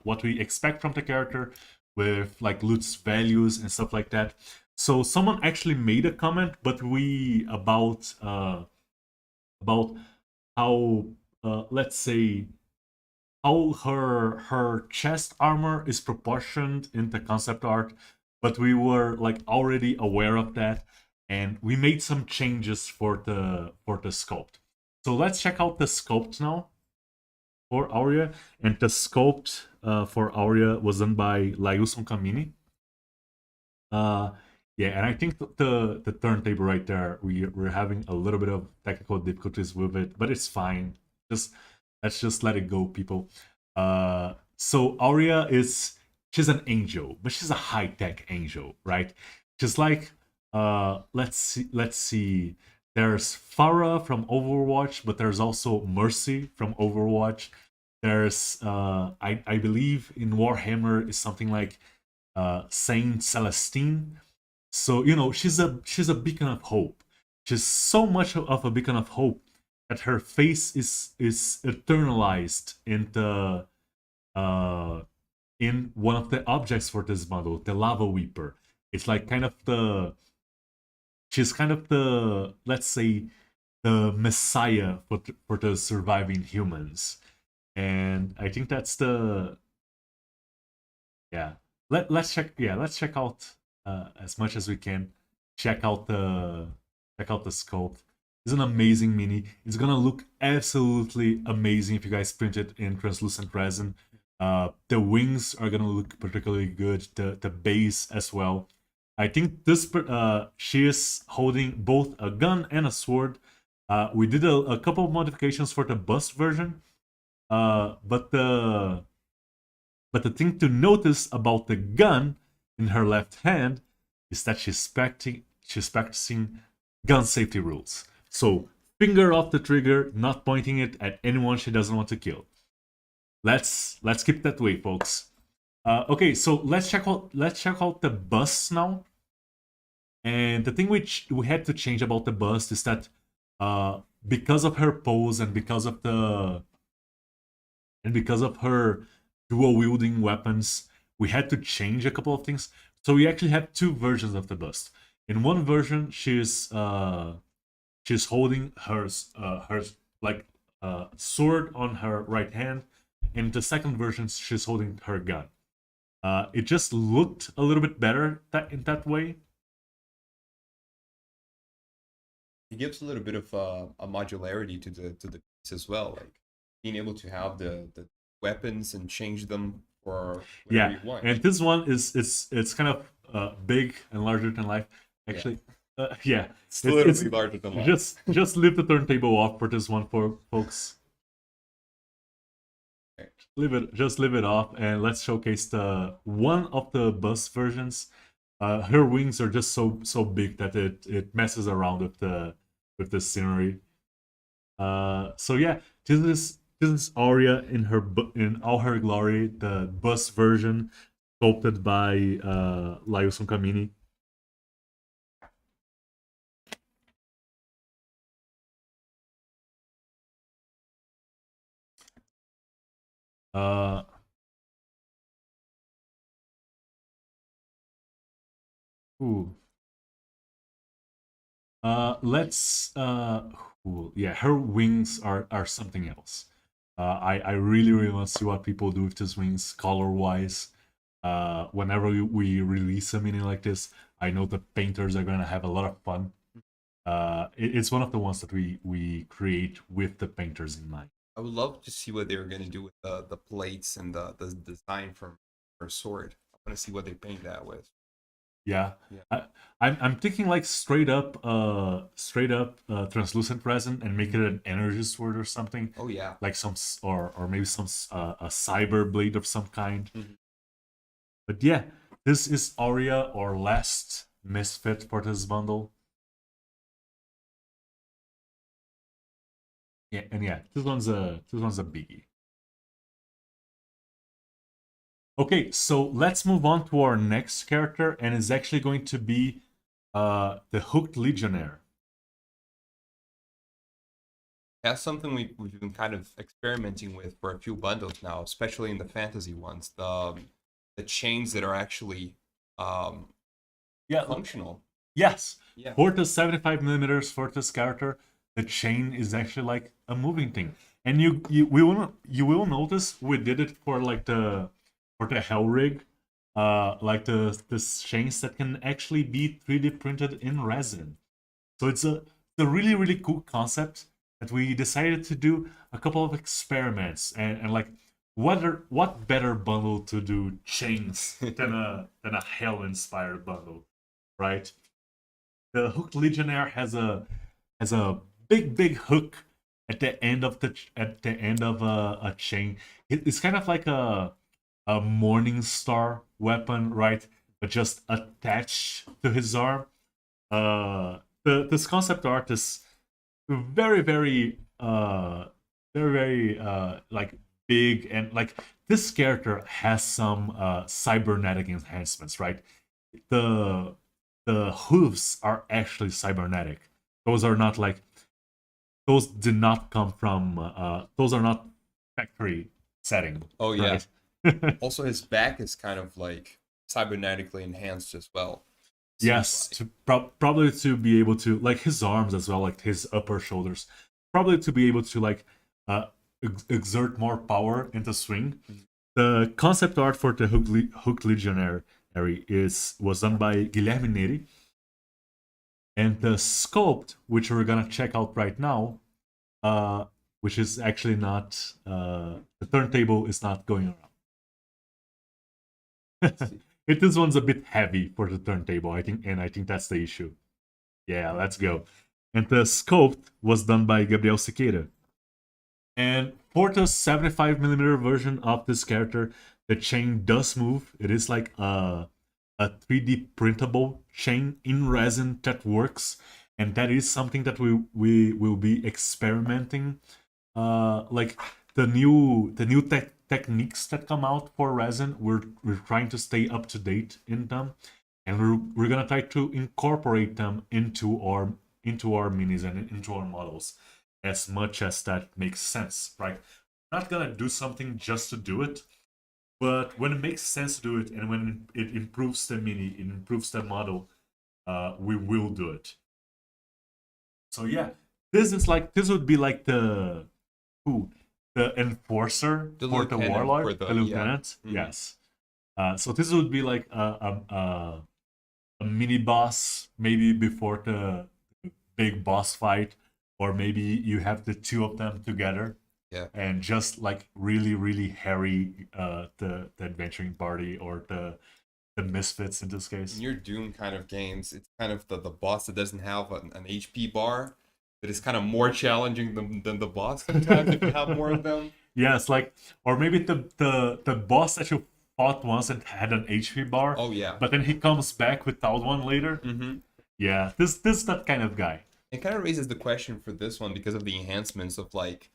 what we expect from the character with like Lut's values and stuff like that. So someone actually made a comment, but we about how let's say how her chest armor is proportioned in the concept art, but we were like already aware of that, and we made some changes for the sculpt. So let's check out the sculpt now for Aurea, and the sculpt for Aurea was done by Laiuson Kamini. Yeah, and I think the turntable right there, we're having a little bit of technical difficulties with it, but it's fine. Let's just let it go, people. So Aurea she's an angel, but she's a high-tech angel, right? Just like let's see. There's Farah from Overwatch, but there's also Mercy from Overwatch. There's I believe in Warhammer is something like Saint Celestine. So she's a beacon of hope. She's so much of a beacon of hope that her face is eternalized in one of the objects for this model, the lava weeper. It's like she's kind of the, let's say, the messiah for the surviving humans. And I think that's the, yeah. Let's check out as much as we can. Check out the sculpt. It's an amazing mini. It's gonna look absolutely amazing if you guys print it in translucent resin. The wings are gonna look particularly good. The base as well. I think this she is holding both a gun and a sword. We did a couple of modifications for the bust version, but the thing to notice about the gun in her left hand is that she's practicing gun safety rules. So finger off the trigger, not pointing it at anyone she doesn't want to kill. Let's keep that way, folks. Okay, so let's check out the bust now. And the thing which we had to change about the bust is that because of her pose and because of her dual wielding weapons, we had to change a couple of things. So we actually have two versions of the bust. In one version, she's holding her sword on her right hand. In the second version, she's holding her gun. It just looked a little bit better in that way. It gives a little bit of a modularity to the piece as well, like being able to have the weapons and change them for whatever you want. And this one it's kind of big and larger than life. Actually, yeah, it's literally larger than life. Just leave the turntable off for this one, for folks. Okay. Leave it off, and let's showcase the one of the bust versions. Her wings are just so big that it messes around with the scenery. So yeah, this is Aurea in all her glory, the bust version, sculpted by Laiuson Kamini. Ooh. Let's cool. Yeah, her wings are something else. I really want to see what people do with these wings color wise. Whenever we release a mini like this, I know the painters are gonna have a lot of fun. It's one of the ones that we create with the painters in mind. I would love to see what they were gonna do with the plates and the design from her sword. I want to see what they paint that with. Yeah. Yeah. I'm thinking like straight up translucent resin and make it an energy sword or something. Oh yeah. Like or maybe some a cyber blade of some kind. Mhm. But yeah, this is Aria, or last misfit for this bundle. Yeah, and yeah, this one's a biggie. Okay, so let's move on to our next character, and it's actually going to be the Hooked Legionnaire. That's something we've been kind of experimenting with for a few bundles now, especially in the fantasy ones. The chains that are actually Yeah, functional. yes. Yeah. For the 75 millimeters for this character, the chain is actually like a moving thing, and you will notice we did it for like the Hell Rig, like the chains that can actually be 3D printed in resin. So it's a really cool concept that we decided to do a couple of experiments, and like what better bundle to do chains than a hell inspired bundle, right? The Hooked Legionnaire has a big hook at the end of a chain. It's kind of like a Morning Star weapon, right? But just attached to his arm. This concept art is very like big, and like this character has some cybernetic enhancements, right? The the hooves are actually cybernetic. Those are not like those did not come from those are not factory setting. Oh yeah. Right? Also, his back is kind of like cybernetically enhanced as well. Yes, Seems to probably to be able to like his arms as well, like his upper shoulders, probably to be able to like exert more power into swing. Mhm. The concept art for the Hooked Legionary was done by Guilherme Neri, and the sculpt, which we're gonna check out right now, which is actually not the turntable is not going around. This one's a bit heavy for the turntable, I think, and I think that's the issue. Yeah, let's go. And the sculpt was done by Gabriel Siqueira. And for the 75 millimeter version of this character, the chain does move. It is like a 3D printable chain in resin that works, and that is something that we will be experimenting. Like the new techniques that come out for resin, we're trying to stay up to date in them, and we're gonna try to incorporate them into our minis and into our models as much as that makes sense, right? We're not gonna do something just to do it, but when it makes sense to do it, and when it improves the mini, it improves the model, we will do it. So yeah, this would be like the enforcer The for the lieutenant warlord, for the- the lieutenant. yeah. Mhm. Yes. So this would be like a mini boss, maybe before the big boss fight, or maybe you have the two of them together. Yeah. And just like really harry the adventuring party, or the misfits in this case. In your Doom kind of games, it's kind of the boss that doesn't have an HP bar that is kind of more challenging than the boss sometimes if you have more of them. Yes, like, or maybe the boss that you fought once and had an HP bar, Oh yeah. but then he comes back without one later. Mm-hmm. Yeah, this that kind of guy. It kind of raises the question for this one because of the enhancements of like,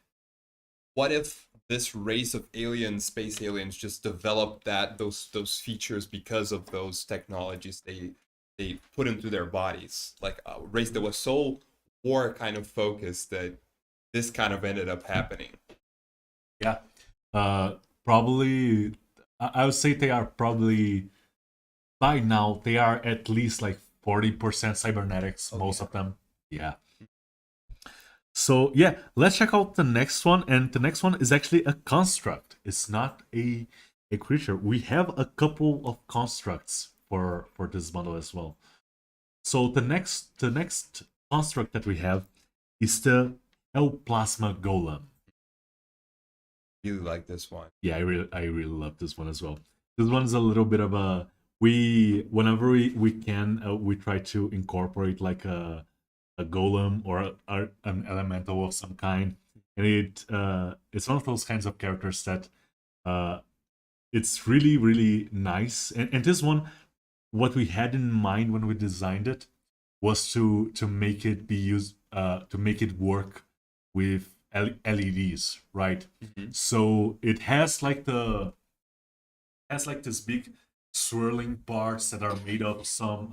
what if this race of aliens, space aliens, just developed those features because of those technologies they put into their bodies, like a race that was so war kind of focused that this kind of ended up happening. Yeah, probably. I would say they are probably by now they are at least like 40% cybernetics, Oh, most yeah. of them. Yeah. So yeah, let's check out the next one, and the next one is actually a construct. It's not a creature. We have a couple of constructs for this bundle as well. So the next construct that we have is the Hell Plasma Golem. Really like this one. Yeah, I really love this one as well. This one's a little bit of a whenever we can we try to incorporate like a golem or an elemental of some kind, and it's one of those kinds of characters that uh it's really nice. And this one, what we had in mind when we designed it was to make it be used to make it work with LEDs, right? So it has like this big swirling parts that are made of some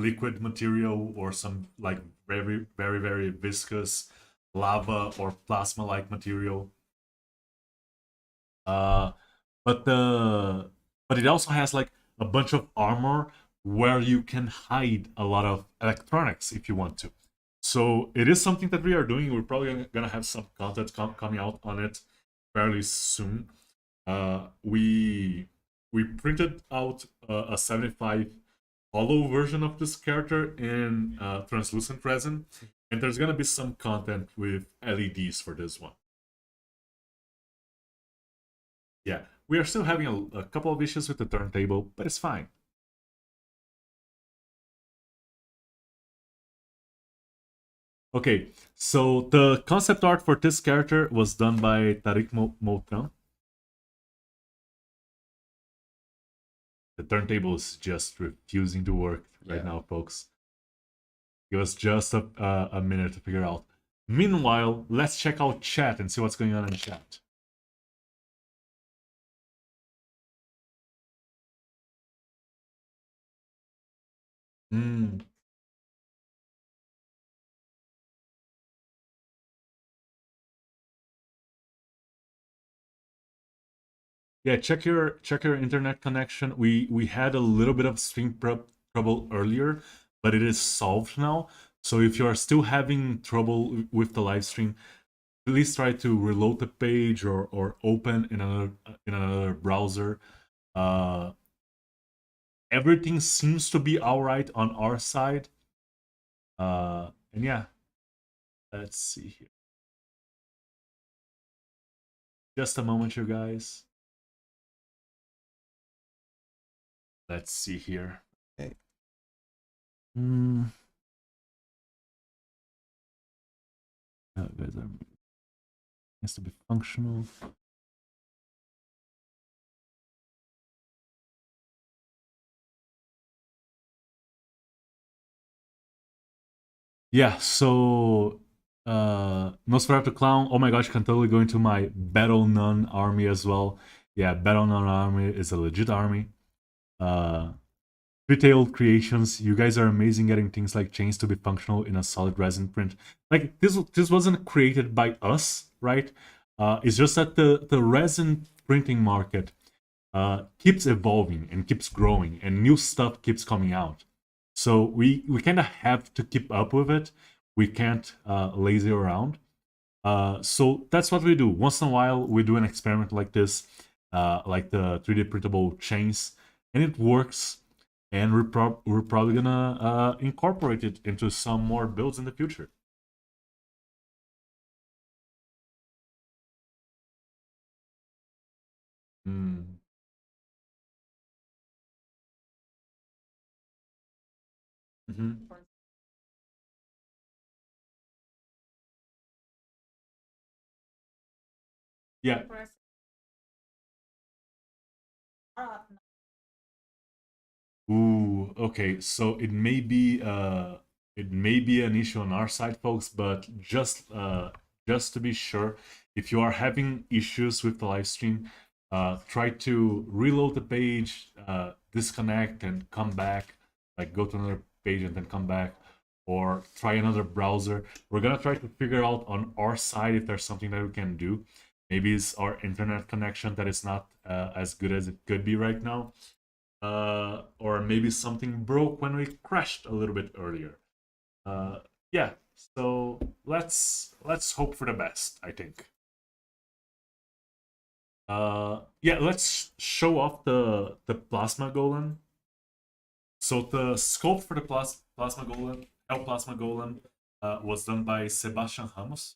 liquid material or some like very viscous lava or plasma like material. Uh, but it also has like a bunch of armor where you can hide a lot of electronics if you want to. So it is something that we are doing. We're probably gonna have some content coming out on it fairly soon. We printed out a 75 hollow version of this character in translucent resin, and there's gonna be some content with LEDs for this one. Yeah, we are still having a couple of issues with the turntable, but it's fine. Okay, so the concept art for this character was done by Tariq Moutran. The turntable is just refusing to work right now, folks. Give us just a minute to figure out. Meanwhile, let's check out chat and see what's going on in chat. Yeah, check your internet connection. We had a little bit of stream trouble earlier, but it is solved now. So if you are still having trouble with the live stream, please try to reload the page or open in another browser. Everything seems to be all right on our side. And yeah, let's see here. Just a moment, you guys. Let's see here. Okay. Guys has to be functional. Yeah, so Nosferatu Clown, oh my gosh, can totally go into my Battle Nun army as well. Yeah, Battle Nun army is a legit army. Three-tailed creations, you guys are amazing getting things like chains to be functional in a solid resin print. Like this wasn't created by us, right? It's just that the resin printing market keeps evolving and keeps growing, and new stuff keeps coming out. So we kind of have to keep up with it. We can't lazy around. So that's what we do. Once in a while, we do an experiment like this, like the 3D printable chains, and it works. And we're probably gonna incorporate it into some more builds in the future. Mm. Mm-hmm. Yeah. Ooh, okay. So it may be an issue on our side, folks, but just to be sure, if you are having issues with the live stream, try to reload the page, disconnect and come back, like go to another page and then come back, or try another browser. We're gonna try to figure out on our side if there's something that we can do. Maybe it's our internet connection that is not as good as it could be right now. Or maybe something broke when we crashed a little bit earlier. Yeah, so let's hope for the best, I think. Yeah, let's show off the plasma golem. So the sculpt for the plasma golem, El Plasma Golem, was done by Sebastian Ramos.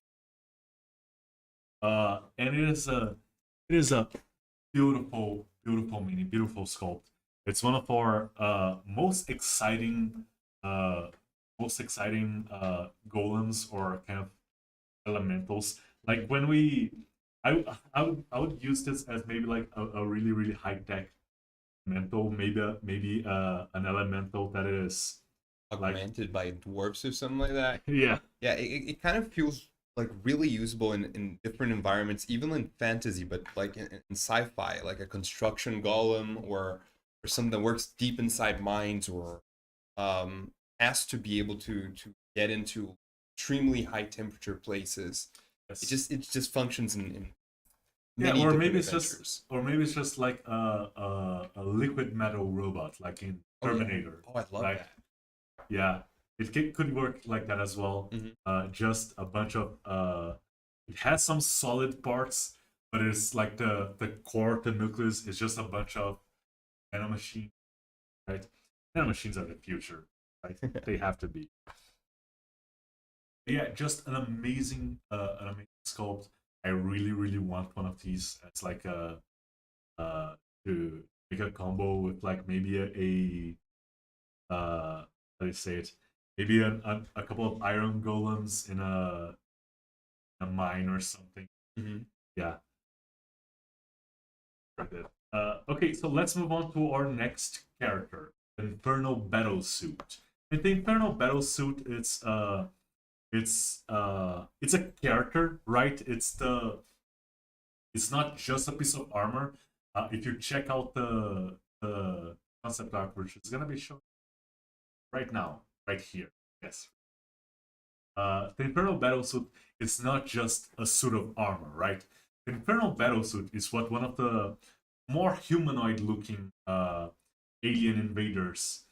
And it is a beautiful, beautiful mini, beautiful sculpt. It's one of our uh, most exciting golems or kind of elementals. Like when I would use this as maybe like a really really high tech elemental, maybe an elemental that is like Augmented by dwarfs or something like that. yeah Yeah, it kind of feels like really usable in different environments, even in fantasy, but like in sci-fi, like a construction golem or something that works deep inside mines or has to be able to get into extremely high temperature places. It just functions in yeah, many or different maybe it's adventures. just like a liquid metal robot, like in Oh, yeah. Terminator. Oh, I love Like, that. yeah, could work like that as well. Mhm. Just a bunch of it has some solid parts, but it's like the core, the nucleus is just a bunch of nanomachines, right? Nanomachines are the future, right? They have to be. Yeah, just an amazing sculpt. I really really want one of these. It's like a to make a combo with like maybe how do you say it? Maybe a couple of iron golems in a mine or something. Mhm. Yeah. Okay, so let's move on to our next character, Infernal Battlesuit. And the Infernal Battlesuit, it's a character, right? It's not just a piece of armor. If you check out the concept art, which is gonna be shown right now, right here. Yes. The Infernal Battlesuit is not just a suit of armor, right? The Infernal Battlesuit is what one of the more humanoid-looking alien invaders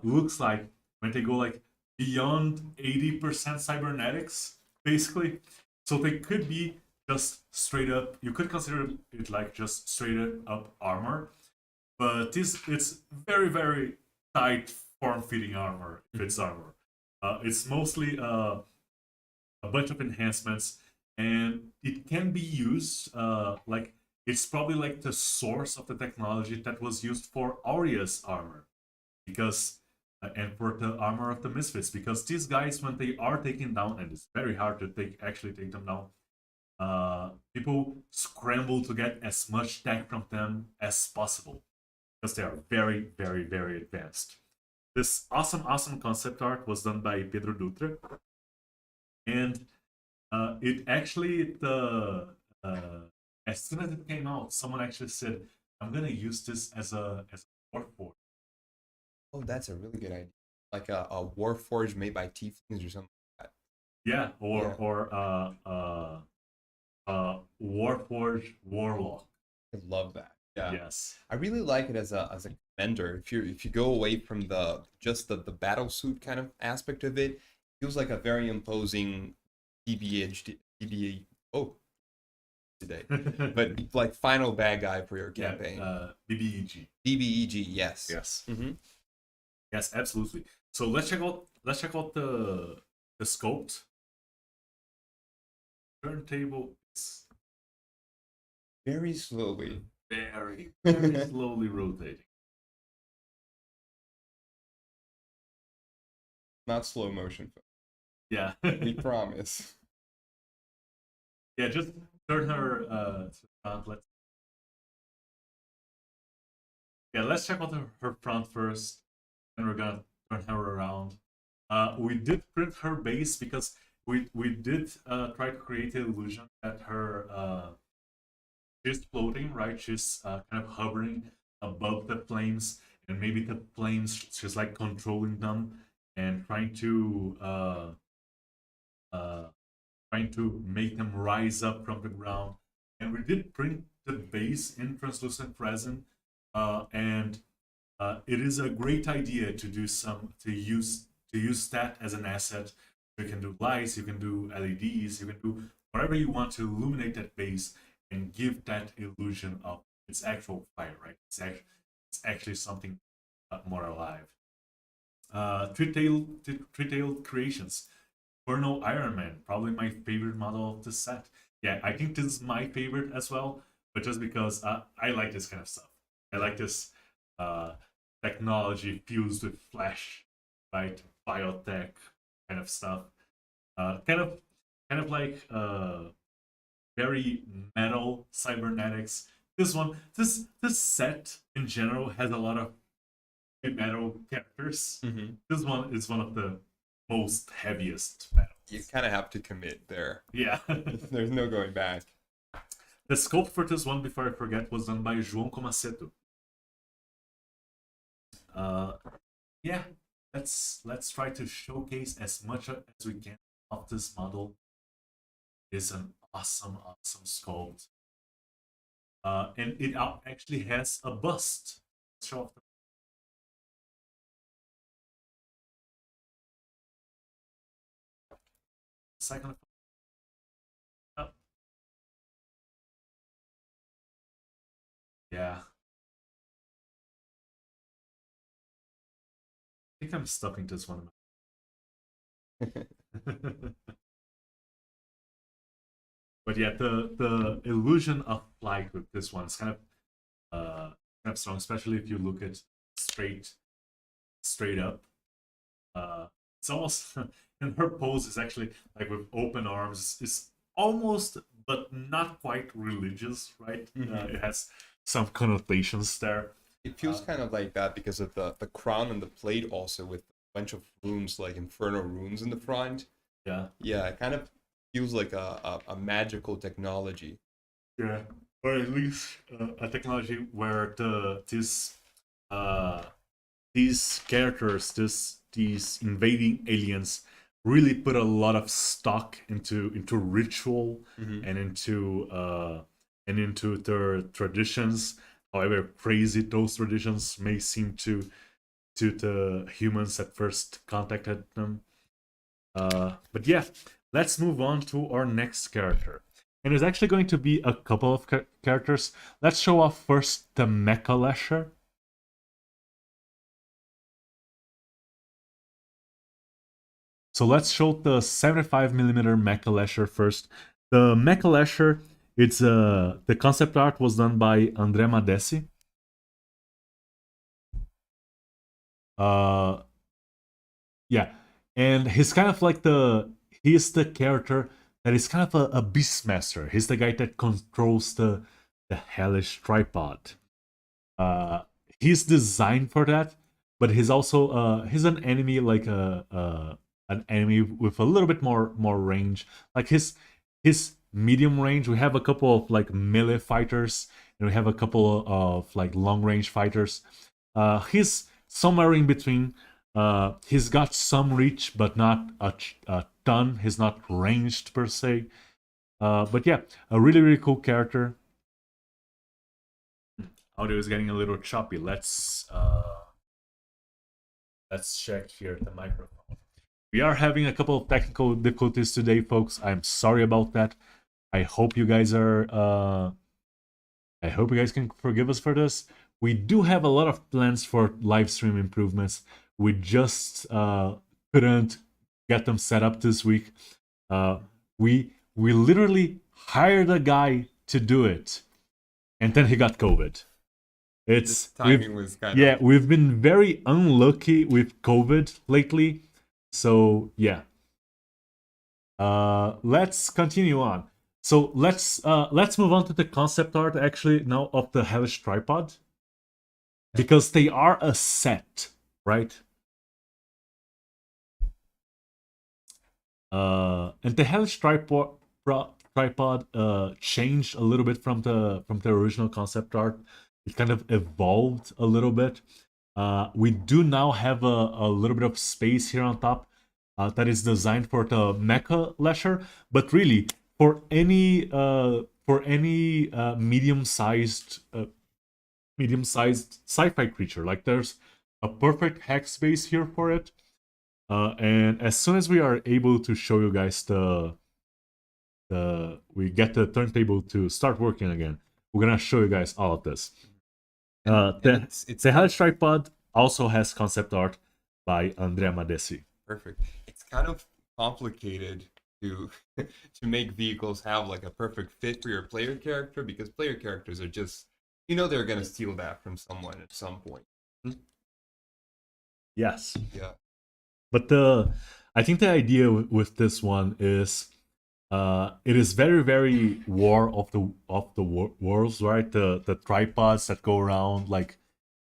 looks like when they go like beyond 80% cybernetics, basically. So they could be just straight up. You could consider it like just straight up armor, but it's very very tight form-fitting armor. If it's armor, it's mostly a bunch of enhancements, and it can be used like it's probably like the source of the technology that was used for Arya's armor, because and for the armor of the Misfits, because these guys when they are taken down, and it's very hard to actually take them down. People scramble to get as much tech from them as possible because they are very, very, very advanced. This awesome concept art was done by Pedro Dutra, and it actually as soon as it came out, someone actually said, "I'm gonna use this as a warforged." Oh, that's a really good idea. Like a warforge made by tieflings or something like that. Yeah, Yeah. or warforged warlock. I love that. Yeah. Yes. I really like it as a commander. If you go away from the just the battle suit kind of aspect of it, feels like a very imposing DBH oh today. But like final bad guy for your Yeah, campaign. BBEG. DBEG, yes. Yes. Mm-hmm. Yes, absolutely. So let's check out the sculpt. Turntable is Very slowly. very very slowly rotating. Not slow motion. Yeah. We promise. Yeah, just turn her to front. Let's check out her front first, and we're gonna turn her around. We did print her base because we did try to create the illusion that her she's floating, right? She's kind of hovering above the flames, and maybe the flames she's like controlling them and uh, trying to make them rise up from the ground. And we did print the base in translucent resin, and it is a great idea to use that as an asset. You can do lights, you can do LEDs, you can do whatever you want to illuminate that base and give that illusion of its actual fire, right? It's actually something more alive. Three-tailed creations. Inferno Iron Man, probably my favorite model of the set. Yeah, I think this is my favorite as well, but just because I like this kind of stuff. I like this uh, technology fused with flesh, right? Biotech kind of stuff. Kind of like very metal cybernetics. This set in general has a lot of metal characters. Mm-hmm. This one is one of the most heaviest metals. You kind of have to commit there. Yeah. There's no going back. The scope for this one, before I forget, was done by João Comaceto. Yeah, let's try to showcase as much as we can of this model. It's an awesome sculpt. And it actually has a bust. Let's show off the second. Oh. Yeah. I think I'm stuffing this one. But yeah, the illusion of flight with this one is kind of strong, especially if you look at straight up. It's almost and her pose is actually like with open arms is almost but not quite religious, right? Mhm. It has some connotations there. It feels kind of like that because of the crown and the plate also with a bunch of runes, like Inferno runes in the front. Yeah. Yeah, it kind of feels like a magical technology. Yeah, or at least a technology where these characters, these invading aliens, really put a lot of stock into ritual Mhm. and into their traditions. However crazy those traditions may seem to the humans that first contacted them. But yeah, let's move on to our next character. And there's actually going to be a couple of characters. Let's show off first the Mecha Lasher. So let's show the 75mm Mecha Lasher first. The Mecha Lasher, the concept art was done by André Madesi. Yeah, and he's kind of like he's the character that is kind of a beastmaster. He's the guy that controls the hellish tripod. He's designed for that, but he's also he's an enemy like an enemy with a little bit more range. Like his medium range. We have a couple of like melee fighters, and we have a couple of like long range fighters. He's somewhere in between. He's got some reach, but not a ton. He's not ranged per se. But yeah, a really cool character. Audio is getting a little choppy. Let's check here the microphone. We are having a couple of technical difficulties today, folks. I'm sorry about that. I hope you guys are. I hope you guys can forgive us for this. We do have a lot of plans for live stream improvements. We just couldn't get them set up this week. We literally hired a guy to do it, and then he got COVID. This timing was kind of... we've been very unlucky with COVID lately. So yeah. Let's continue on. So let's move on to the concept art actually now of the hellish tripod, because they are a set, right? And the hellish tripod changed a little bit from the original concept art. It kind of evolved a little bit. We do now have a little bit of space here on top that is designed for the Mecha Lasher, but really for any medium-sized sci-fi creature. Like there's a perfect hex space here for it. And as soon as we are able to show you guys we get the turntable to start working again, we're gonna show you guys all of this. The hellish tripod also has concept art by Andrea Madesi. Perfect. It's kind of complicated to to make vehicles have like a perfect fit for your player character, because player characters are just, you know, they're gonna steal that from someone at some point. Yes. Yeah. But I think the idea with this one is it is very very War of the Worlds, right? The tripods that go around like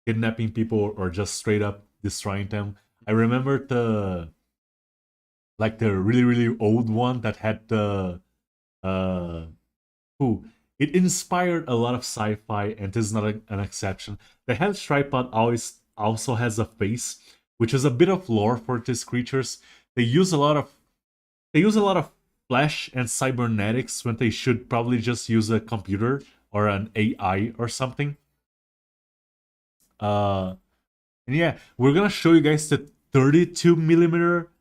kidnapping people or just straight up destroying them. I remember the really really old one that had the who it inspired a lot of sci-fi, and this is not an exception. The Hellish tripod always also has a face, which is a bit of lore for these creatures. They use a lot of flesh and cybernetics when they should probably just use a computer or an AI or something. And yeah, we're gonna show you guys the 32 millimeter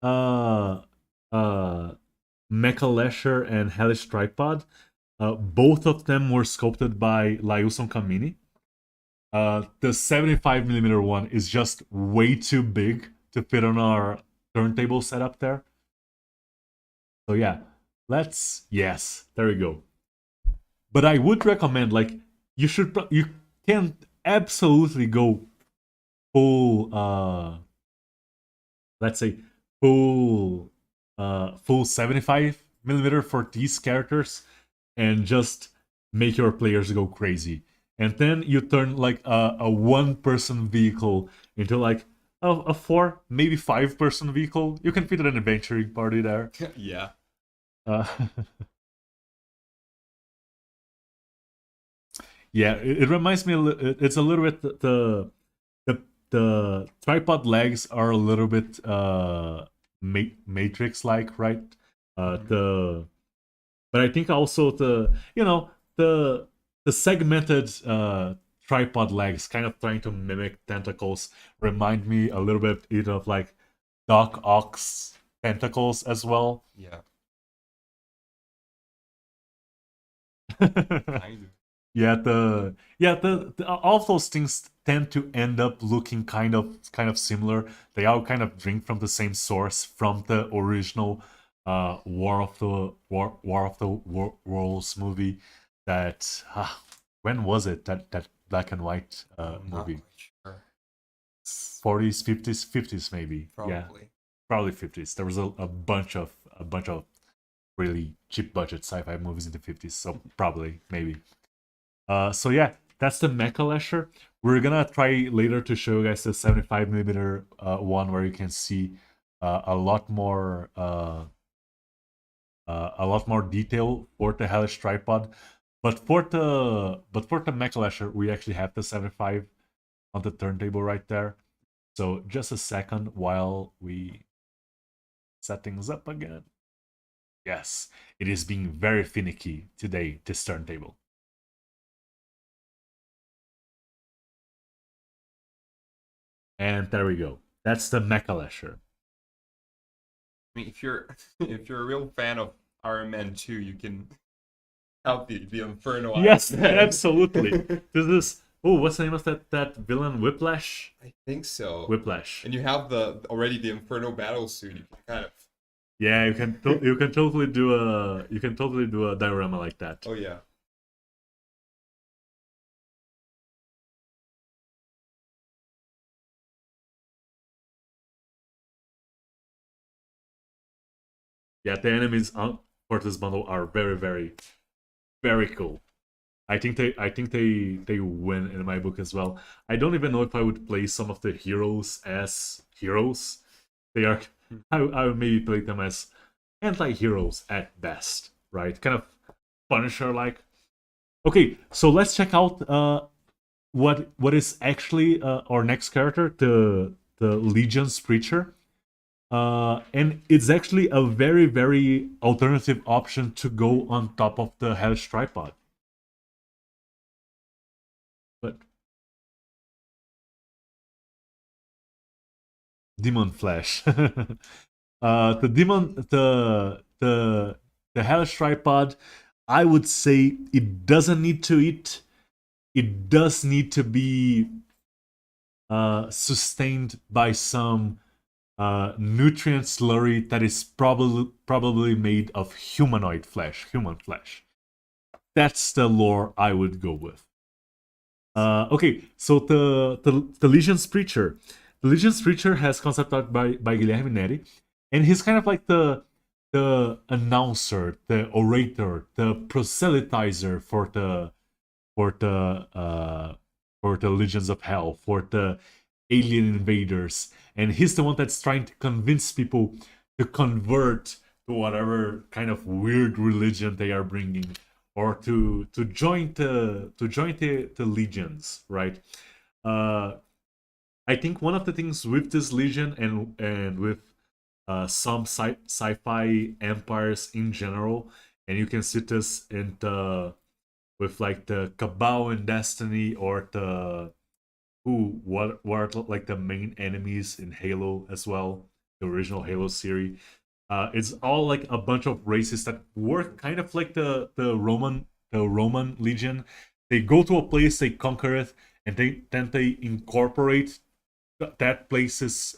Mecha Lasher and Hellish tripod. Both of them were sculpted by Lailson Camini. The 75 millimeter one is just way too big to fit on our turntable setup there. So yeah, yes, there we go. But I would recommend, like, you can absolutely go full, let's say full 75 millimeter for these characters, and just make your players go crazy. And then you turn like a one-person vehicle into like a 4, maybe 5-person vehicle. You can fit an adventuring party there. Yeah. Uh, yeah, it reminds me. It's a little bit the tripod legs are a little bit Matrix-like, right? But I think also the segmented tripod legs, kind of trying to mimic tentacles, remind me a little bit of like Doc Ock's tentacles as well. Yeah. Kind of. Yeah, all of those things tend to end up looking kind of similar. They all kind of drink from the same source, from the original War of the Worlds movie. That when was it, that black and white movie? Sure. 40s, 50s, 50s maybe. Probably. Yeah, probably 50s. There was a bunch of really cheap budget sci-fi movies in the 50s, so probably, maybe. So yeah, that's the Mecha Lasher. We're gonna try later to show you guys the 75 millimeter one, where you can see a lot more detail for the Hellish tripod. But for the Mecha Lasher, we actually have the 75 on the turntable right there. So just a second while we set things up again. Yes, it is being very finicky today, this turntable. And there we go. That's the Mecha Lasher. I mean, if you're a real fan of Iron Man 2, you can have the Inferno. Yes, absolutely. This is what's the name of that villain? Whiplash? I think so. Whiplash. And you have already the Inferno battle suit. You can kind of. Yeah, you can totally do a diorama like that. Oh yeah. Yeah, the enemies for this bundle are very, very, very cool. I think they win in my book as well. I don't even know if I would play some of the heroes as heroes. They are. I would maybe play them as anti-heroes at best, right? Kind of Punisher-like. Okay, so let's check out what is actually our next character, the Legion's Preacher. And it's actually a very, very alternative option to go on top of the Hellish tripod. But Demon Flesh. The Hellish tripod, I would say it doesn't need to eat. It does need to be sustained by some nutrient slurry that is probably made of human flesh. That's the lore I would go with. Okay, so the Legion's Preacher. The Legion's Preacher has concept art by Guilherme Neri, and he's kind of like the announcer, the orator, the proselytizer for the Legions of Hell, for the alien invaders, and he's the one that's trying to convince people to convert to whatever kind of weird religion they are bringing, or to join the legions, right? I think one of the things with this legion and with some sci-fi empires in general, and you can see this in the with like the Cabal and Destiny, or the what are like the main enemies in Halo as well, the original Halo series. It's all like a bunch of races that work kind of like the Roman Legion. They go to a place, they conquer it, and then they incorporate that place's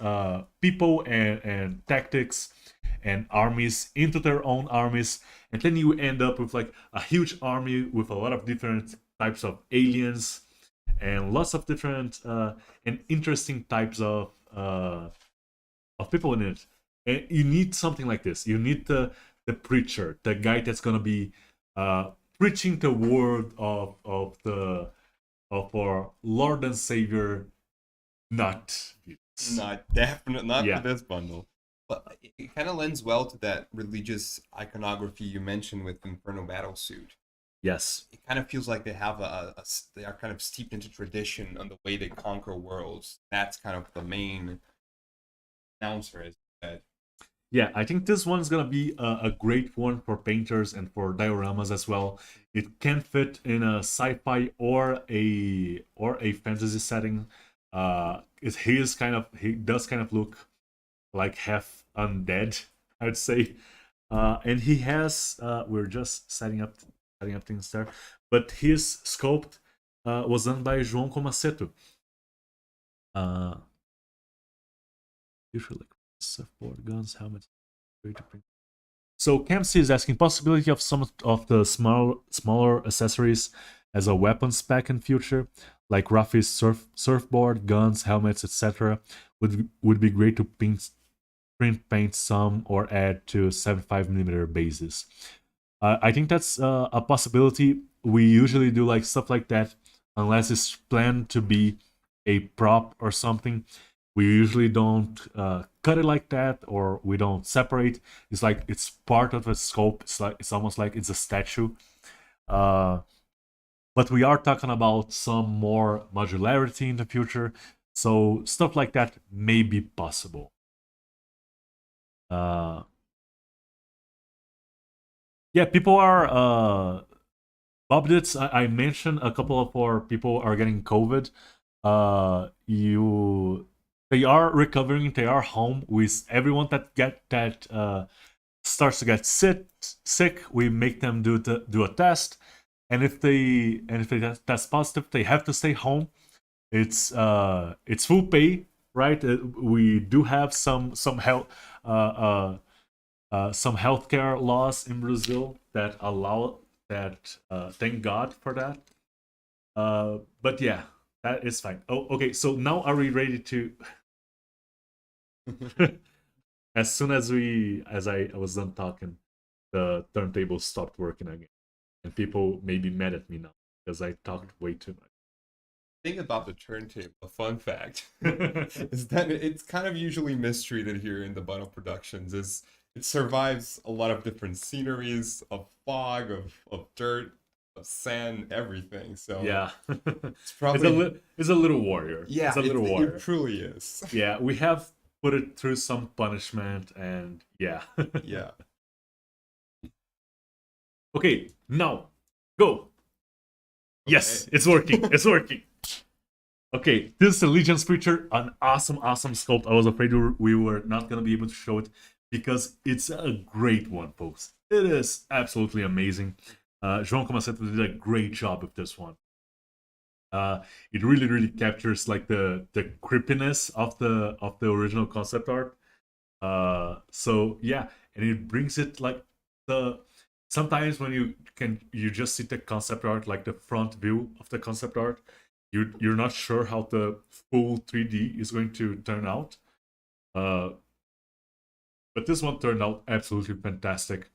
people and tactics and armies into their own armies, and then you end up with like a huge army with a lot of different types of aliens and lots of different and interesting types of people in it. And you need something like this. You need the preacher, the guy that's gonna be preaching the word of our Lord and Savior, not Jesus. Not for this bundle. But it kind of lends well to that religious iconography you mentioned with Inferno Battlesuit. Yes. It kind of feels like they have they are kind of steeped into tradition on the way they conquer worlds. That's kind of the main announcer, as you said. Yeah, I think this one's gonna be a great one for painters and for dioramas as well. It can fit in a sci-fi or a fantasy setting. He does kind of look like half undead, I'd say. And he has we're just setting up things there, but his sculpt was done by João Comaceto. Usually like surfboard, guns, helmets. So Campsy is asking possibility of some of the smaller accessories as a weapon spec in future, like Rafi's surfboard, guns, helmets, etc. Would be great to print paint some or add to 75mm bases. I think that's a possibility. We usually do like stuff like that unless it's planned to be a prop or something. We usually don't cut it like that, or we don't separate. It's like it's part of a scope. It's almost like it's a statue. But we are talking about some more modularity in the future, so stuff like that may be possible. Yeah, people are Bob Ditz, I mentioned a couple of our people are getting COVID. They are recovering, they are home. With everyone that starts to get sick, we make them do a test, and if they test positive, they have to stay home. It's full pay, right? We do have some health some healthcare laws in Brazil that allow that. Thank God for that. But yeah, that is fine. Oh, okay. So now are we ready to? As soon as I was done talking, the turntable stopped working again, and people may be mad at me now because I talked way too much. Thing about the turntable, a fun fact, is that it's kind of usually mistreated here in the Bundle Productions. It survives a lot of different sceneries of fog, of dirt, of sand, everything. So yeah, it's probably it's a little warrior. Yeah, it's a little warrior. It truly is. Yeah, we have put it through some punishment, and yeah. Yeah. Okay, now go. Yes, it's working. It's working. Okay, this is the Legion's Preacher, an awesome sculpt. I was afraid we were not going to be able to show it because it's a great one, folks. It is absolutely amazing. João Comaceto did a great job with this one. It really captures like the creepiness of the original concept art. So yeah, and it brings it like the sometimes when you just see the concept art, like the front view of the concept art, you're not sure how the full 3D is going to turn out. But this one turned out absolutely fantastic.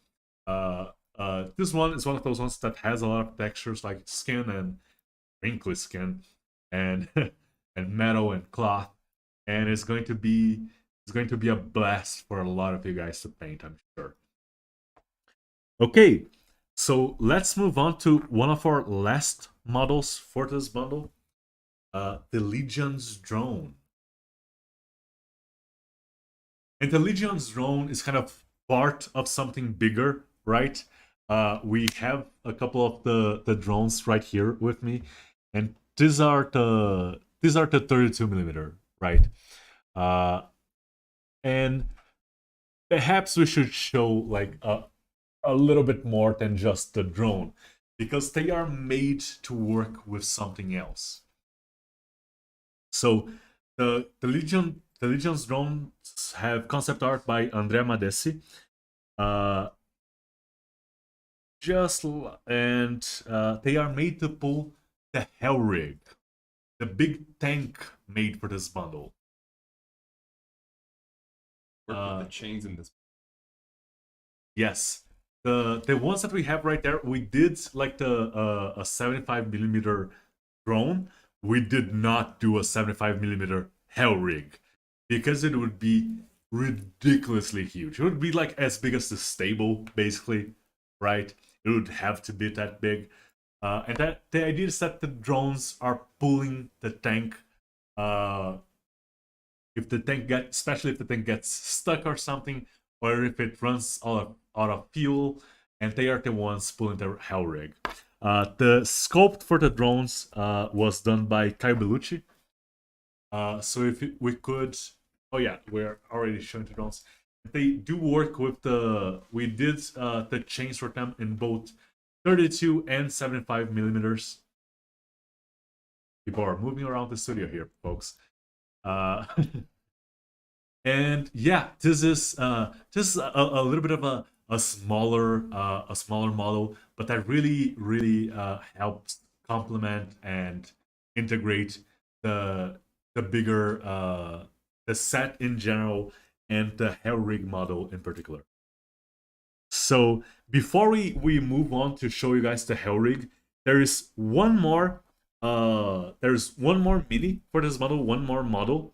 This one is one of those ones that has a lot of textures like skin and wrinkly skin and and metal and cloth, and it's going to be a blast for a lot of you guys to paint, I'm sure. Okay, so let's move on to one of our last models for this bundle, the Legion's drone. And the Legion's drone is kind of part of something bigger, right? We have a couple of the drones right here with me, and these are the 32 millimeter, right? And perhaps we should show like a little bit more than just the drone, because they are made to work with something else. So the Legion's drones have concept art by Andrea Madesi. They are made to pull the Hell Rig, the big tank made for this bundle. Work with the chains in this. Yes, the ones that we have right there, we did like a 75 millimeter drone. We did not do a 75 millimeter Hell Rig because it would be ridiculously huge. It would be like as big as the stable, basically, right? It would have to be that big. And that the idea is that the drones are pulling the tank. If the tank especially if the tank gets stuck or something, or if it runs out of fuel, and they are the ones pulling the Hell Rig. The sculpt for the drones was done by Kai Bellucci. So if we could, oh yeah, we're already showing the drones. They do work with we did the chains for them in both 32 and 75 millimeters. People are moving around the studio here, folks. And yeah, this is a little bit of a smaller model, but that really helps complement and integrate the bigger the set in general and the Hell Rig model in particular. So before we move on to show you guys the Hell Rig, there's one more mini for this model, one more model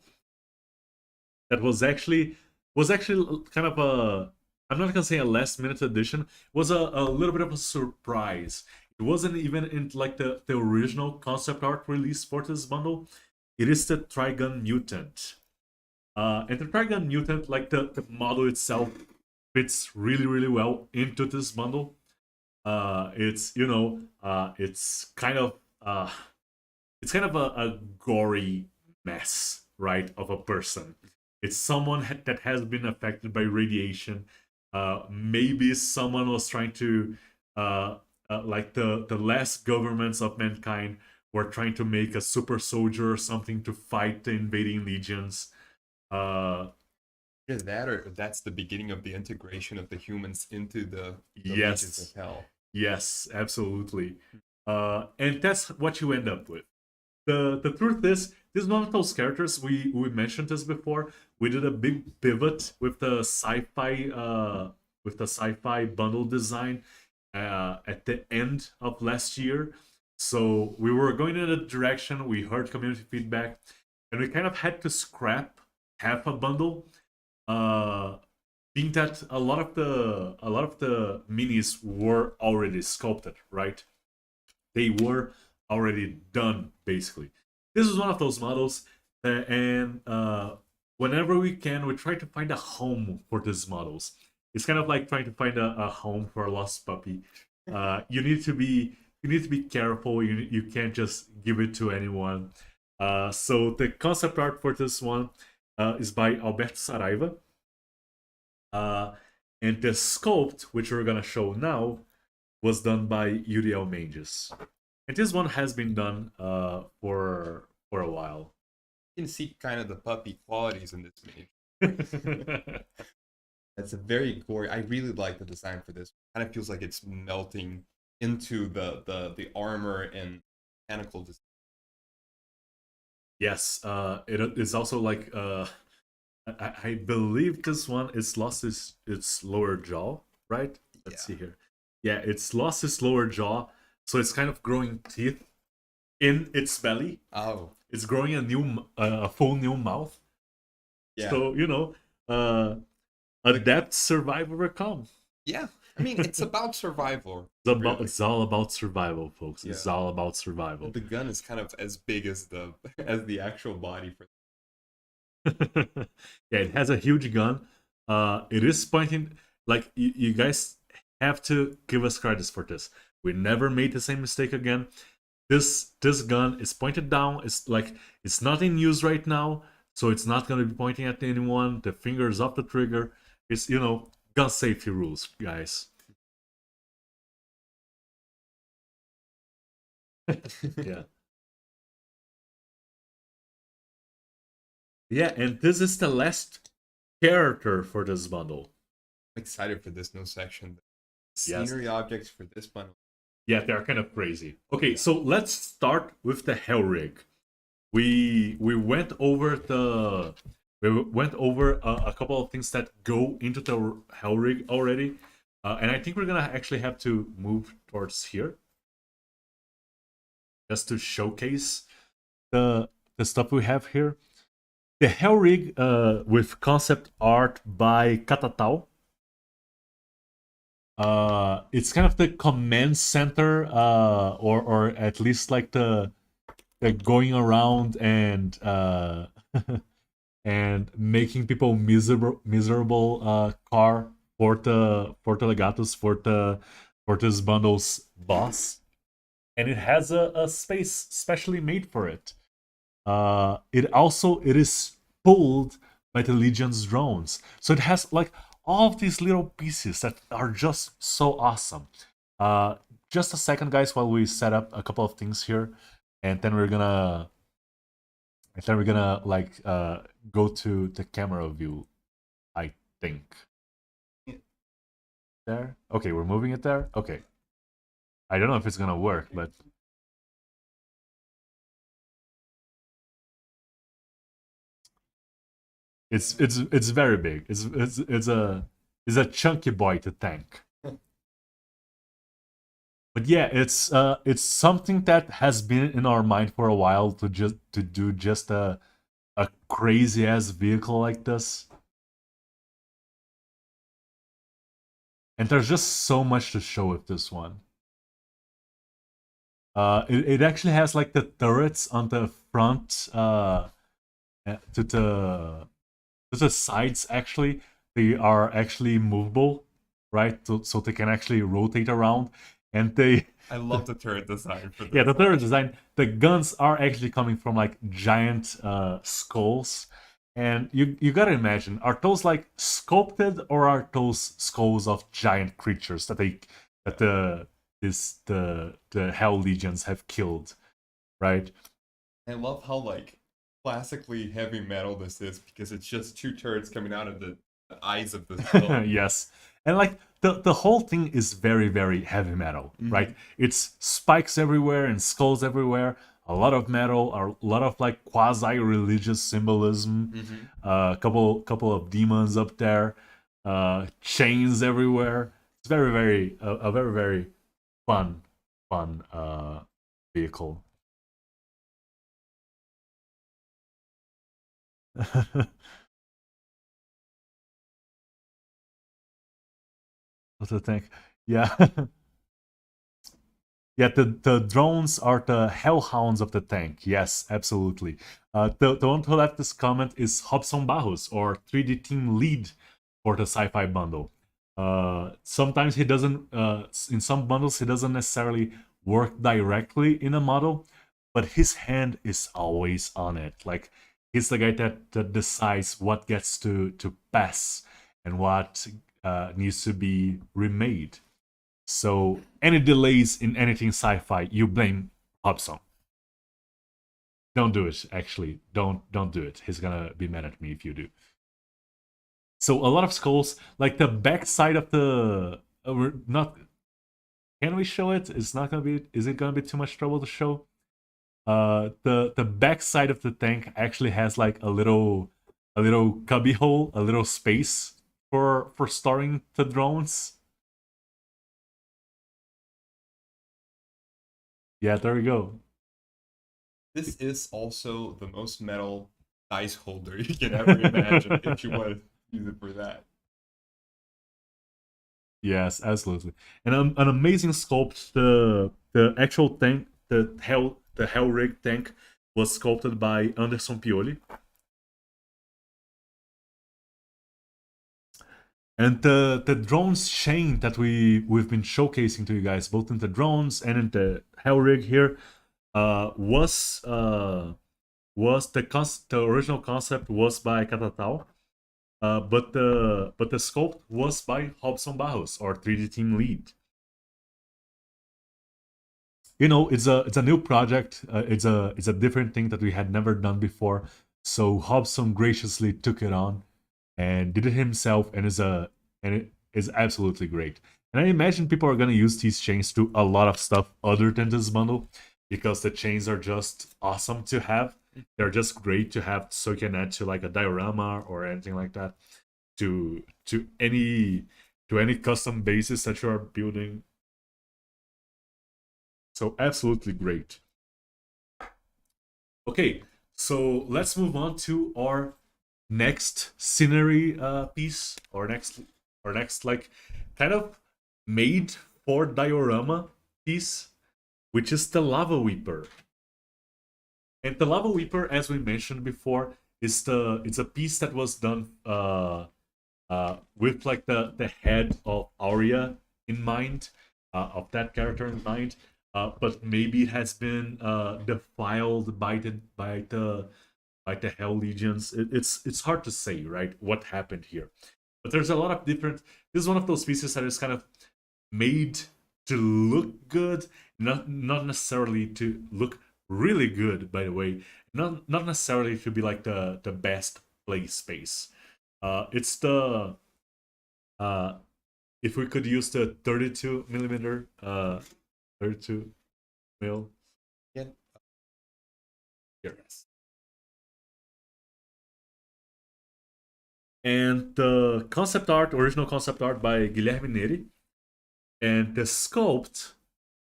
that was actually kind of I'm not gonna say a last minute addition. It was a little bit of a surprise. It wasn't even in like the original concept art release for this bundle. It is the Trigun Mutant. And the Trigun Mutant, like the model itself, fits really well into this bundle. It's it's kind of a gory mess, right, of a person. It's someone that has been affected by radiation. Maybe someone was trying to like the last governments of mankind were trying to make a super soldier or something to fight the invading legions. Either that, or that's the beginning of the integration of the humans into the Yes. legions of hell. Yes, absolutely. And that's what you end up with. The truth is, this is one of those characters we mentioned this before. We did a big pivot with the sci-fi bundle design at the end of last year. So we were going in a direction. We heard community feedback, and we kind of had to scrap half a bundle. Being that a lot of the minis were already sculpted, right? They were already done, basically. This is one of those models, and whenever we can, we try to find a home for these models. It's kind of like trying to find a home for a lost puppy. You need to be careful. You can't just give it to anyone. So the concept art for this one is by Alberto Saraiva. And the sculpt, which we're gonna show now, was done by Uriel Mendes. And this one has been done for a while. You can see kind of the puppy qualities in this miniature. That's a very gory. I really like the design for this. Kind of feels like it's melting into the armor and mechanical design. Yes, it is also like I believe this one is lost its lower jaw, right? Let's see here. Yeah, it's lost its lower jaw, so it's kind of growing teeth in its belly. Oh, It's growing a full new mouth. yeah. So adapt, survive, overcome. Yeah, I mean it's about survival. It's all about survival, folks. It's Yeah. all about survival. The gun is kind of as big as the actual body for. Yeah, it has a huge gun. It is pointing like you guys have to give us credits for this. We never made the same mistake again. This gun is pointed down. It's like it's not in use right now, so it's not going to be pointing at anyone. The finger is off the trigger. It's gun safety rules, guys. Yeah. Yeah, and this is the last character for this bundle. I'm excited for this new section. Yes. Scenery objects for this bundle. Yeah, they're kind of crazy. Okay, so let's start with the Hell Rig. We went over a couple of things that go into the Hell Rig already, and I think we're gonna actually have to move towards here just to showcase the stuff we have here. The Hell Rig with concept art by Katatao. It's kind of the command center, or at least like the going around and and making people miserable car for the Legatus for this bundle's boss, and it has a space specially made for it. It is pulled by the Legion's drones, so it has like all of these little pieces that are just so awesome. Just a second, guys, while we set up a couple of things here, and then we're gonna like go to the camera view, I think. There. Okay, we're moving it there. Okay. I don't know if it's gonna work, but it's very big. It's a chunky boy to tank. But yeah, it's something that has been in our mind for a while to do just a crazy ass vehicle like this. And there's just so much to show with this one. It actually has like the turrets on the front to the sides. Actually, they are actually movable, right? So they can actually rotate around, and I love the turret design for this. Yeah, the turret design. The guns are actually coming from like giant skulls, and you gotta imagine, are those like sculpted, or are those skulls of giant creatures that the Hell Legions have killed, right? I love how like classically heavy metal this is, because it's just two turrets coming out of the eyes of the skull. Yes, and like the whole thing is very, very heavy metal, right? It's spikes everywhere and skulls everywhere. A lot of metal, a lot of like quasi-religious symbolism. A couple of demons up there, chains everywhere. It's very, very a very, very fun vehicle. What to think? Yeah. Yeah, the drones are the hellhounds of the tank. Yes, absolutely. The one who left this comment is Hobson Barros, or 3D team lead for the sci-fi bundle. Sometimes he doesn't, in some bundles, he doesn't necessarily work directly in a model, but his hand is always on it. Like, he's the guy that decides what gets to pass and what needs to be remade. So any delays in anything sci-fi, you blame Hobson. Don't do it. Actually, don't do it. He's gonna be mad at me if you do. So a lot of skulls, like the back side of the. We're not. Can we show it? It's not gonna be. Is it gonna be too much trouble to show? The back side of the tank actually has like a little cubby hole, a little space for storing the drones. Yeah, there we go. This is also the most metal dice holder you can ever imagine if you want to use it for that. Yes, absolutely. And an amazing sculpt. The actual tank, the hell rig tank, was sculpted by Anderson Pioli. And the drones chain that we've been showcasing to you guys, both in the drones and in the hell rig here, was the original concept was by Catatal, but the sculpt was by Robson Barros, our 3D team lead. You know, it's a new project. It's a different thing that we had never done before. So Robson graciously took it on and did it himself, and it is absolutely great. And I imagine people are gonna use these chains to a lot of stuff other than this bundle, because the chains are just awesome to have. They're just great to have, so you can add to like a diorama or anything like that, to any custom bases that you are building. So absolutely great. Okay, so let's move on to our next scenery piece, or next like kind of made for diorama piece, which is the Lava Weeper. And the Lava Weeper, as we mentioned before, it's a piece that was done with like the head of Aurea in mind, of that character in mind. But maybe it has been defiled by the Hell Legions. It's hard to say, right, what happened here. But there's a lot of different. This is one of those pieces that is kind of made to look good, not necessarily to look really good. By the way, not necessarily to be like the best play space. It's the if we could use the 32 millimeter 32 mil. Yeah. Here. Yes. And the concept art, original concept art by Guilherme Neri, and the sculpt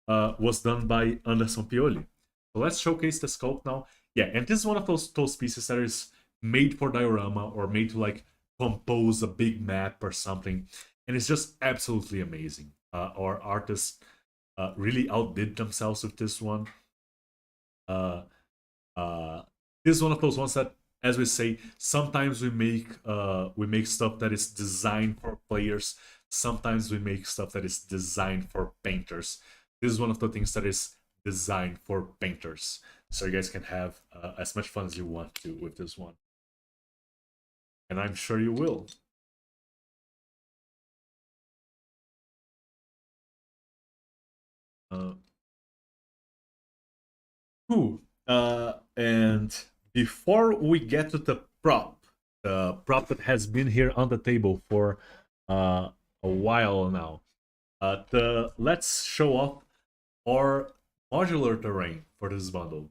was done by Anderson Pioli. So let's showcase the sculpt now. Yeah, and this is one of those pieces that is made for diorama, or made to like compose a big map or something, and it's just absolutely amazing. Our artists really outdid themselves with this one. This is one of those ones that, as we say, sometimes we make stuff that is designed for players. Sometimes we make stuff that is designed for painters. This is one of the things that is designed for painters, so you guys can have as much fun as you want to with this one, and I'm sure you will. Cool. And before we get to the prop that has been here on the table for a while now, let's show off our modular terrain for this bundle,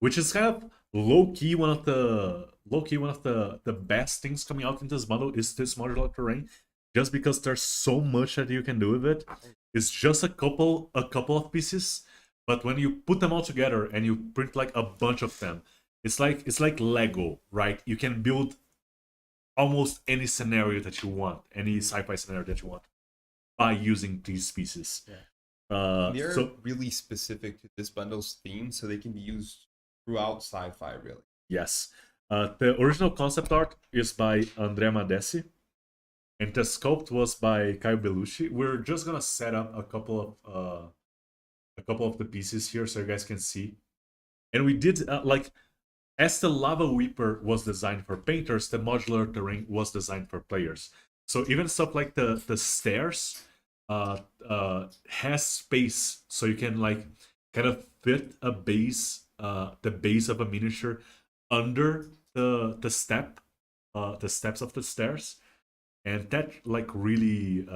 which is kind of low-key one of the best things coming out in this bundle, is this modular terrain, just because there's so much that you can do with it. It's just a couple of pieces, but when you put them all together and you print like a bunch of them, it's like Lego, right? You can build almost any scenario that you want, any sci-fi scenario that you want, by using these pieces. Yeah. They're really specific to this bundle's theme, so they can be used throughout sci-fi, really. Yes. The original concept art is by Andrea Madesi, and the sculpt was by Caio Belushi. We're just gonna set up a couple of the pieces here so you guys can see. And we did like, as the Lava Weeper was designed for painters, the modular terrain was designed for players. So even stuff like the stairs has space, so you can like kind of fit a base, the base of a miniature under the steps of the stairs, and that like really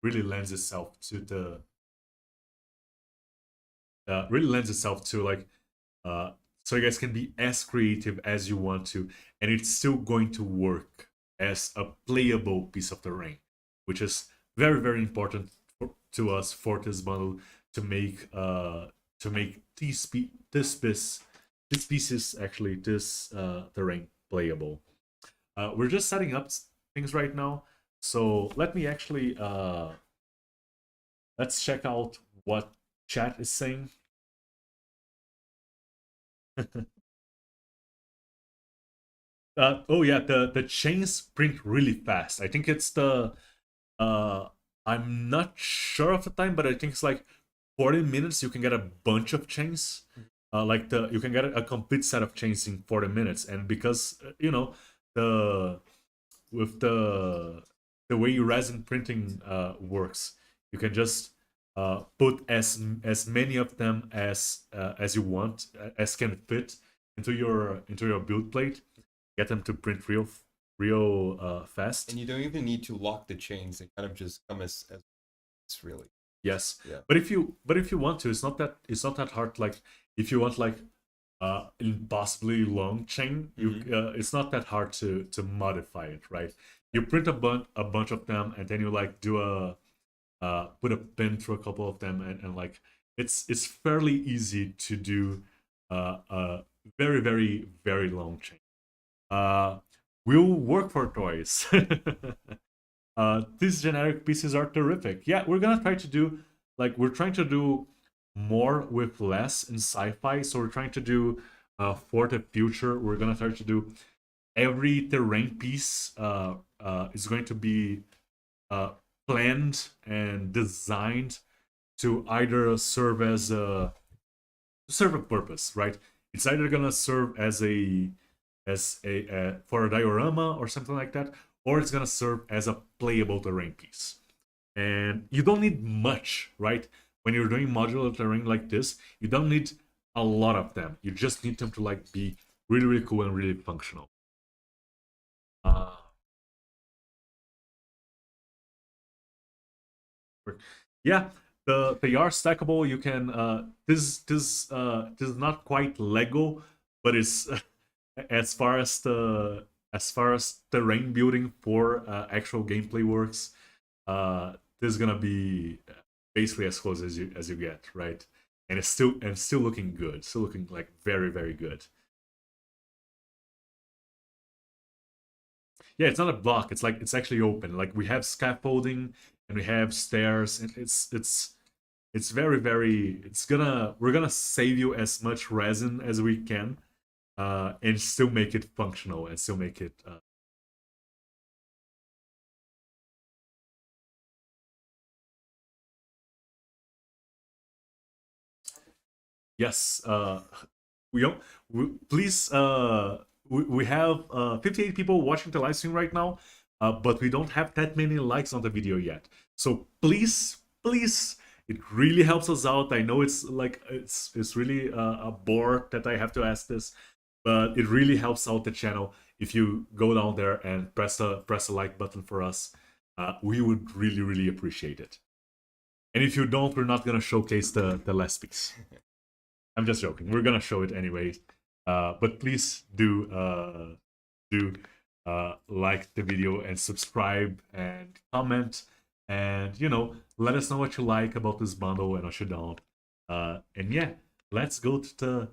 lends itself to the really lends itself to like so you guys can be as creative as you want to, and it's still going to work as a playable piece of terrain, which is very important to us for this bundle to make this pieces actually this terrain playable. We're just setting up things right now, so let me actually let's check out what chat is saying. Oh yeah, the chains print really fast. I think it's the I'm not sure of the time, but I think it's like 40 minutes you can get a bunch of chains. Like you can get a complete set of chains in 40 minutes, and because you know the with the way resin printing works, you can just put as many of them as you want, as can fit into your build plate. Get them to print real fast. And you don't even need to lock the chains; they kind of just come as it's really. Yes. Yeah. But if you want to, it's not that hard. Like if you want like impossibly long chain, it's not that hard to modify it, right? You print a bunch of them, and then you like do a put a pin through a couple of them, and like it's fairly easy to do a very long chain. Will work for toys. These generic pieces are terrific. Yeah, we're gonna try to do we're trying to do more with less in sci-fi. So we're trying to do for the future. We're gonna try to do every terrain piece is going to be planned and designed to either serve as a purpose, right? It's either gonna serve as a for a diorama or something like that, or it's gonna serve as a playable terrain piece. And you don't need much, right? When you're doing modular terrain like this, you don't need a lot of them. You just need them to like be really cool and really functional. Yeah, they are stackable. You can this is not quite Lego, but it's as far as terrain building for actual gameplay works, this is gonna be basically as close as you get, right? And it's still looking good, still looking like very good. Yeah, it's not a block. It's like it's actually open. Like we have scaffolding and we have stairs, and it's very. We're gonna save you as much resin as we can, and still make it functional and still make it. Yes, please. We have 58 people watching the live stream right now, but we don't have that many likes on the video yet. So please, it really helps us out. I know it's like it's really a bore that I have to ask this, but it really helps out the channel if you go down there and press a like button for us. We would really appreciate it. And if you don't, we're not gonna showcase the last piece. I'm just joking. We're gonna show it anyways. But please do like the video and subscribe and comment, and let us know what you like about this bundle and what you don't. And yeah, let's go to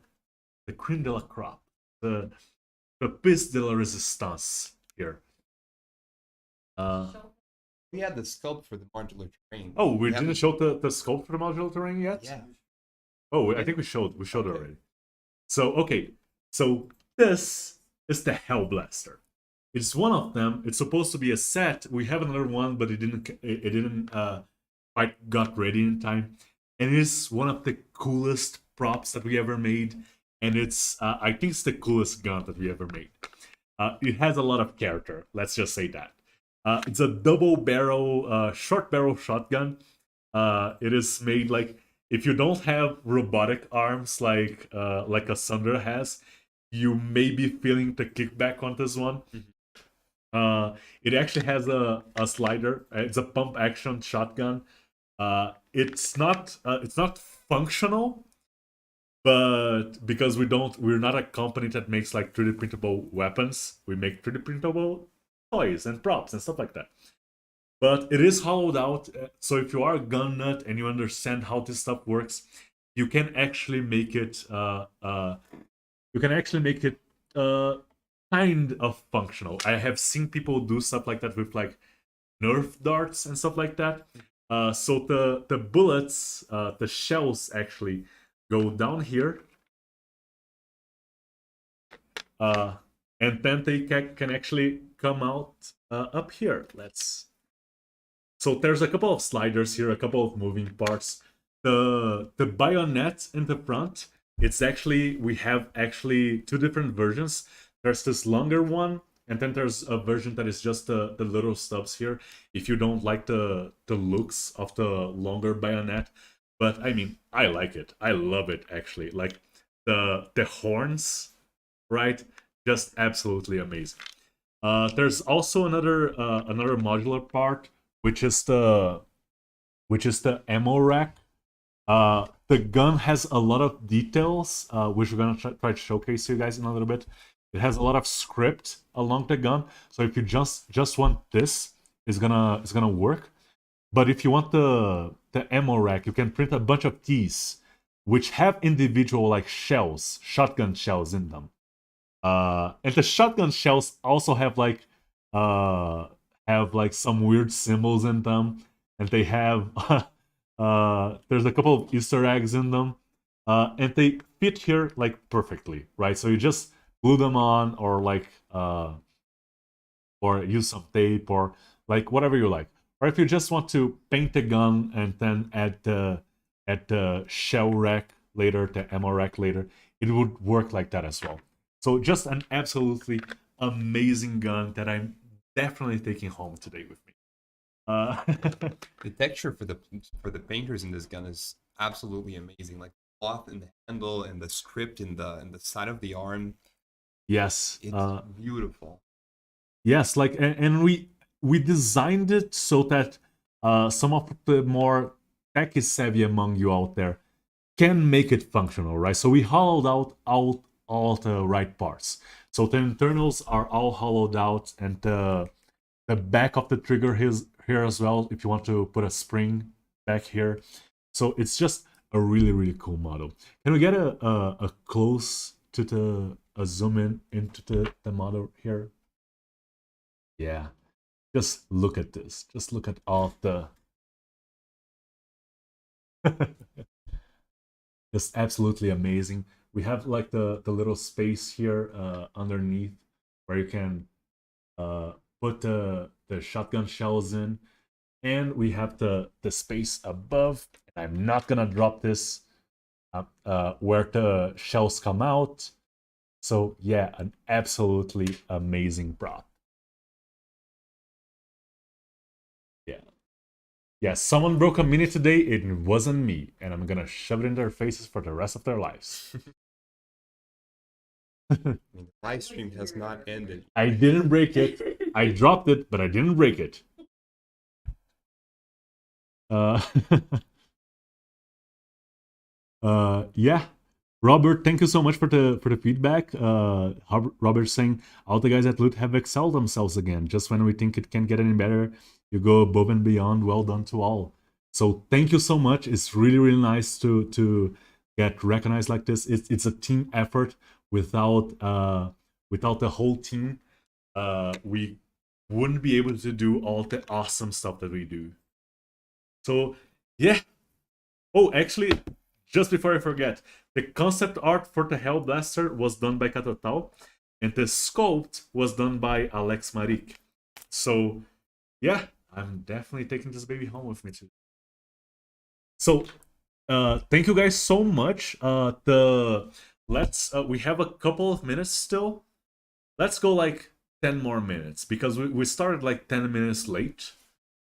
the cream de la crop, the piece de la resistance here. We had the sculpt for the modular terrain. Oh, we didn't show the sculpt for the modular terrain yet? Yeah. Oh, I think we showed it already. So okay, so this is the Hellblaster. It's one of them. It's supposed to be a set. We have another one, but it didn't quite got ready in time. And it is one of the coolest props that we ever made, and it's I think it's the coolest gun that we ever made. It has a lot of character. Let's just say that. It's a double barrel, short barrel shotgun. It is made like if you don't have robotic arms like a Sunder has, you may be feeling the kickback on this one. It actually has a slider. It's a pump action shotgun. It's not functional, but because we're not a company that makes like 3D printable weapons. We make 3D printable toys and props and stuff like that. But it is hollowed out, so if you are a gun nut and you understand how this stuff works, you can actually make it. You can actually make it kind of functional. I have seen people do stuff like that with like Nerf darts and stuff like that. So the bullets, the shells actually go down here, and then they can actually come out up here. So there's a couple of sliders here, a couple of moving parts. The bayonet in the front, we have actually two different versions. There's this longer one, and then there's a version that is just the little stubs here. If you don't like the looks of the longer bayonet, but I mean, I like it. I love it actually. Like the horns, right? Just absolutely amazing. There's also another modular part, which is the ammo rack. The gun has a lot of details, which we're gonna try to showcase to you guys in a little bit. It has a lot of script along the gun, so if you just want this, it's gonna work. But if you want the ammo rack, you can print a bunch of these, which have individual like shells, shotgun shells in them. And the shotgun shells also have like some weird symbols in them, and they have there's a couple of Easter eggs in them, and they fit here like perfectly, right? So you just glue them on, or like or use some tape, or like whatever you like. Or if you just want to paint the gun and then add the shell rack later, the ammo rack later, it would work like that as well. So just an absolutely amazing gun that I'm definitely taking home today with me. The texture for the painters in this gun is absolutely amazing. Like the cloth and the handle and the script in the side of the arm. Yes, it's beautiful. Yes, like and we designed it so that some of the more techie savvy among you out there can make it functional, right? So we hollowed out all the right parts. So the internals are all hollowed out, and the back of the trigger is here as well, if you want to put a spring back here. So it's just a really cool model. Can we get a close to a zoom in into the model here? Yeah. Just look at this. Just look at all of the just absolutely amazing. We have like the little space here underneath where you can put the shotgun shells in, and we have the space above. And I'm not gonna drop this where the shells come out. So yeah, an absolutely amazing prop. Yeah, someone broke a mini today, it wasn't me, and I'm gonna shove it in their faces for the rest of their lives. The live stream has not ended. I didn't break it. I dropped it, but I didn't break it. Yeah. Robert, thank you so much for the feedback. Robert saying, all the guys at Loot have excelled themselves again. Just when we think it can't get any better, you go above and beyond. Well done to all. So thank you so much. It's really nice to get recognized like this. It's a team effort. Without the whole team, we wouldn't be able to do all the awesome stuff that we do. So yeah. Oh, actually, just before I forget, the concept art for the Hellblaster was done by Katotal, and the sculpt was done by Alex Marik. So yeah, I'm definitely taking this baby home with me too. So thank you guys so much. We have a couple of minutes still. Let's go like 10 more minutes, because we started like 10 minutes late.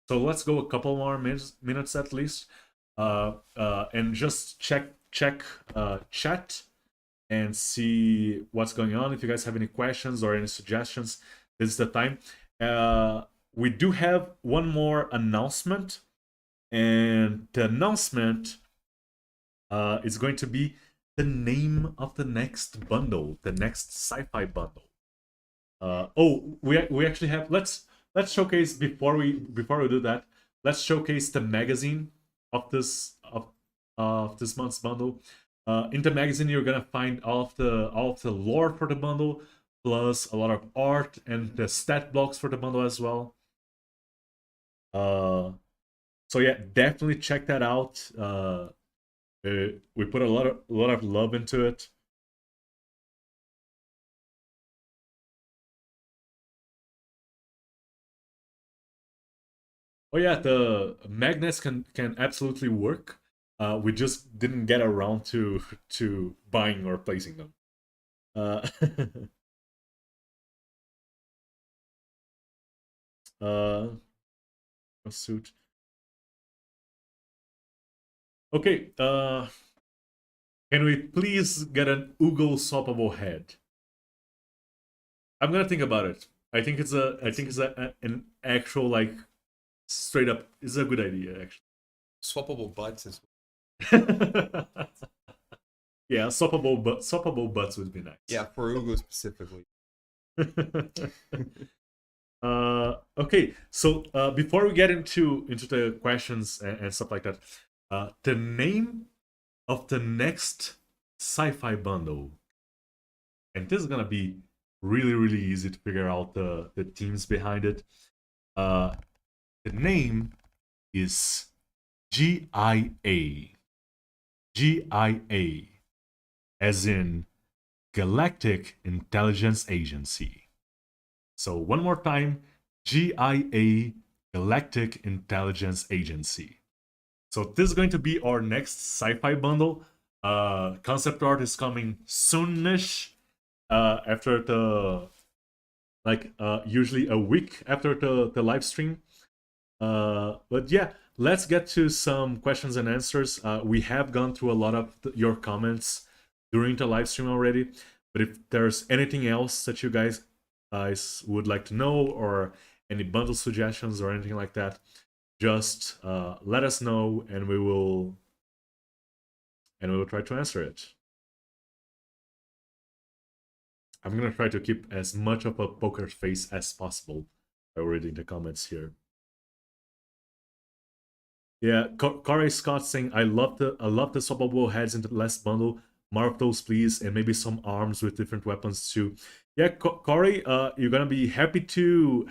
So let's go a couple more minutes at least. and just check chat and see what's going on. If you guys have any questions or any suggestions, this is the time. We do have one more announcement, and the announcement is going to be the name of the next bundle, the next sci-fi bundle. We actually have, let's showcase before we do that. Let's showcase the magazine of this month's bundle. In the magazine, you're gonna find all of the lore for the bundle, plus a lot of art and the stat blocks for the bundle as well. So yeah, definitely check that out. We put a lot of love into it. Oh yeah, the magnets can absolutely work. We just didn't get around to buying or placing them. Suit. Okay. Can we please get an Ugo swappable head? I'm gonna think about it. I think it's an actual, like, straight up, is a good idea actually. Swappable butts is. Yeah, swappable butts would be nice. Yeah, for Ugo specifically. Okay, so before we get into the questions and stuff like that, the name of the next sci-fi bundle, and this is gonna be really easy to figure out the teams behind it. The name is GIA. GIA, as in Galactic Intelligence Agency. So one more time, GIA, Galactic Intelligence Agency. So this is going to be our next sci-fi bundle. Concept art is coming soonish, after the, like, usually a week after the live stream. But yeah, let's get to some questions and answers. We have gone through a lot of your comments during the live stream already, but if there's anything else that you guys would like to know, or any bundle suggestions or anything like that, just let us know, and we will try to answer it. I'm gonna try to keep as much of a poker face as possible by reading the comments here. Yeah, Corey Scott saying, I love the swappable heads in the last bundle. More of those, please, and maybe some arms with different weapons too. Yeah, Corey, you're gonna be happy to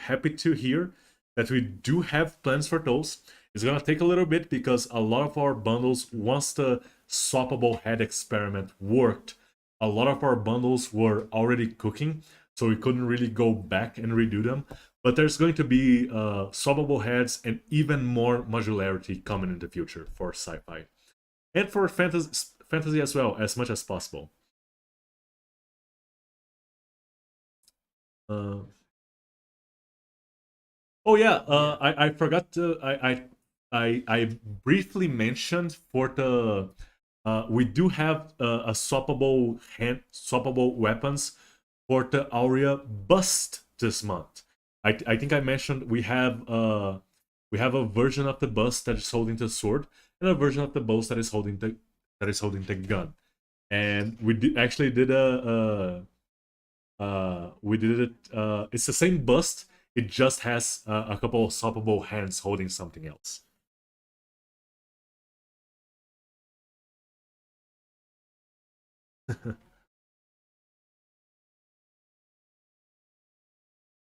hear that we do have plans for those. It's gonna take a little bit because a lot of our bundles, once the swappable head experiment worked, a lot of our bundles were already cooking, so we couldn't really go back and redo them. But there's going to be swappable heads and even more modularity coming in the future for sci-fi. And for fantasy as well, as much as possible. Oh yeah, I forgot to, I briefly mentioned for the, we do have a swappable weapons for the Aurea bust this month. I think I mentioned we have a version of the bust that is holding the sword, and a version of the bust that is holding the gun. And we actually did it's the same bust, it just has a couple of swappable hands holding something else.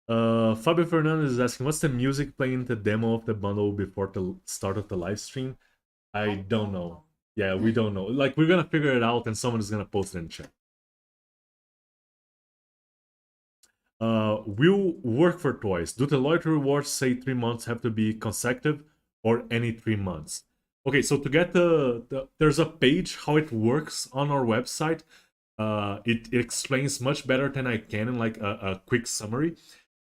Fabio Fernandez is asking, what's the music playing in the demo of the bundle before the start of the live stream? I don't know. Yeah, we don't know. Like, we're gonna figure it out, and someone is gonna post it in chat. Will work for toys. Do the loyalty rewards say 3 months have to be consecutive, or any 3 months? Okay, so to get there's a page how it works on our website. It explains much better than I can in, like, a quick summary.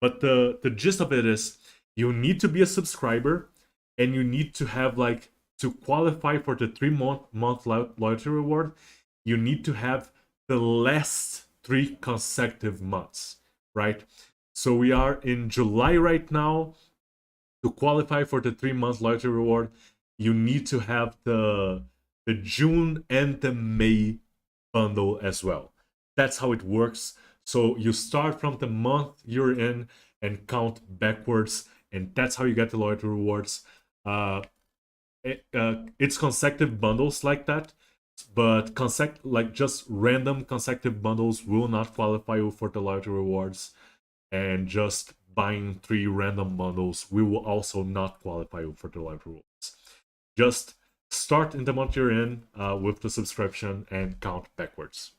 But the gist of it is, you need to be a subscriber, and you need to have, like, to qualify for the 3-month loyalty reward, you need to have the last 3 consecutive months, right? So we are in July right now. To qualify for the 3-month loyalty reward, you need to have the June and the May bundle as well. That's how it works. So you start from the month you're in and count backwards, and that's how you get the loyalty rewards. It's consecutive bundles like that, but just random consecutive bundles will not qualify you for the loyalty rewards, and just buying 3 random bundles will also not qualify you for the loyalty rewards. Just start in the month you're in with the subscription and count backwards.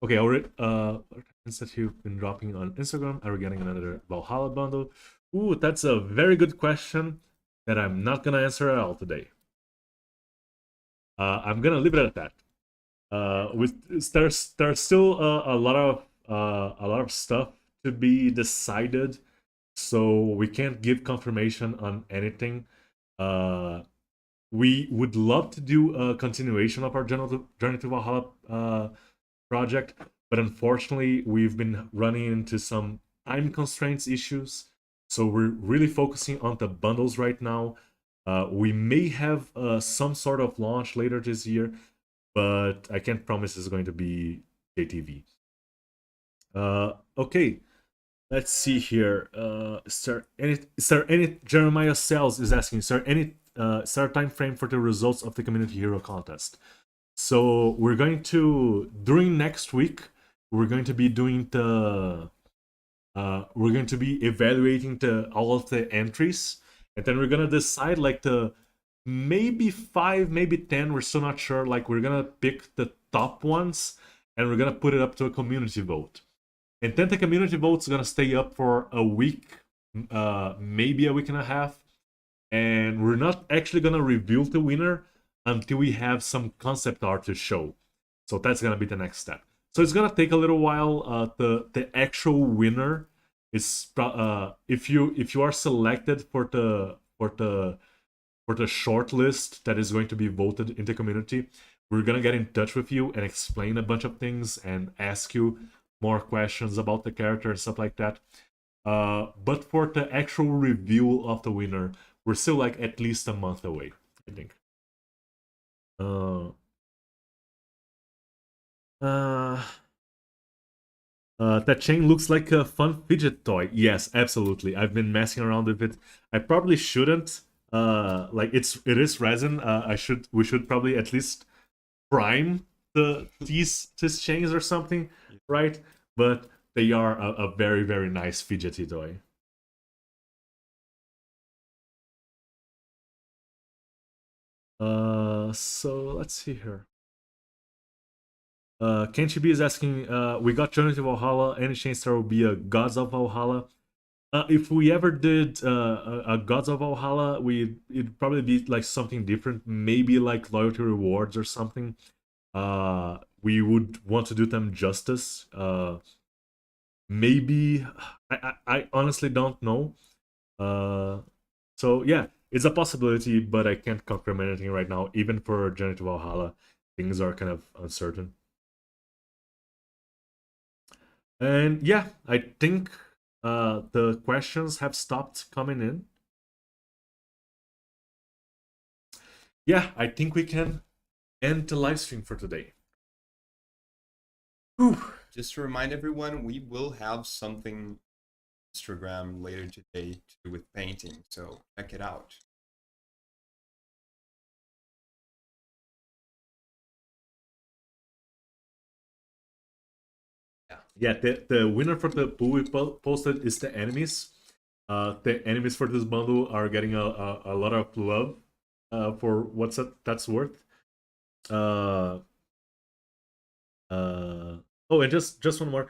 Okay, already that you've been dropping on Instagram. Are we getting another Valhalla bundle? Ooh, that's a very good question that I'm not gonna answer at all today. I'm gonna leave it at that. There's still a lot of stuff to be decided, so we can't give confirmation on anything. We would love to do a continuation of our Journey to Valhalla project, but unfortunately, we've been running into some time constraints issues. So we're really focusing on the bundles right now. We may have some sort of launch later this year, but I can't promise it's going to be JTV. Okay, let's see here. Is there any Jeremiah Sales is asking, is there a time frame for the results of the community hero contest? So we're going to, during next week, we're going to be doing we're going to be evaluating all of the entries, and then we're gonna decide like maybe 5, maybe 10, we're still not sure. Like, we're gonna pick the top ones and we're gonna put it up to a community vote. And then the community vote's gonna stay up for a week, maybe a week and a half. And we're not actually gonna reveal the winner until we have some concept art to show. So that's gonna be the next step. So it's gonna take a little while. The actual winner is if you are selected for the short list that is going to be voted in the community, we're gonna get in touch with you and explain a bunch of things and ask you more questions about the character and stuff like that. But for the actual reveal of the winner, we're still like at least a month away, I think. That chain looks like a fun fidget toy. Yes, absolutely. I've been messing around with it. I probably shouldn't. Like it is resin. We should probably at least prime these chains or something, right? But they are a very, very nice fidgety toy. So let's see here. Kenshi B is asking, we got Journey to Valhalla. Any chance there will be a Gods of Valhalla? If we ever did a Gods of Valhalla, it'd probably be like something different, maybe like loyalty rewards or something. We would want to do them justice. Maybe I honestly don't know. So yeah, it's a possibility, but I can't confirm anything right now. Even for Journey to Valhalla, things are kind of uncertain. And yeah, I think the questions have stopped coming in. Yeah, I think we can end the live stream for today. Whew. Just to remind everyone, we will have something Instagram later today to do with painting, so check it out. Yeah, the winner for the pool we posted is the enemies. The enemies for this bundle are getting a lot of love for what's that's worth. Oh, and just one more.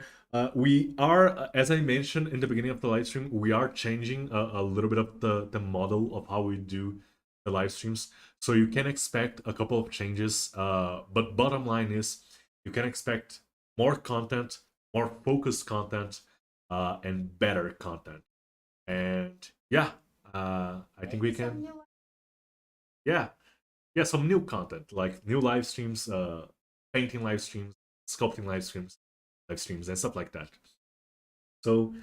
We are, as I mentioned in the beginning of the live stream, we are changing a little bit of the model of how we do the live streams. So you can expect a couple of changes. But bottom line is, you can expect more content, more focused content and better content. And yeah, I think we can. Yeah, yeah, some new content like new live streams, painting live streams, sculpting live streams, and stuff like that. So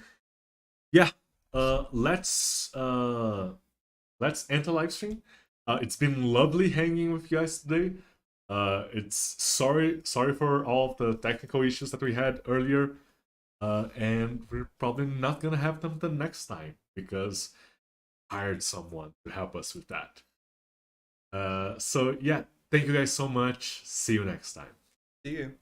yeah, let's end the live stream. It's been lovely hanging with you guys today. It's sorry for all of the technical issues that we had earlier, and we're probably not gonna have them the next time because I hired someone to help us with that. So yeah, thank you guys so much. See you next time. See you.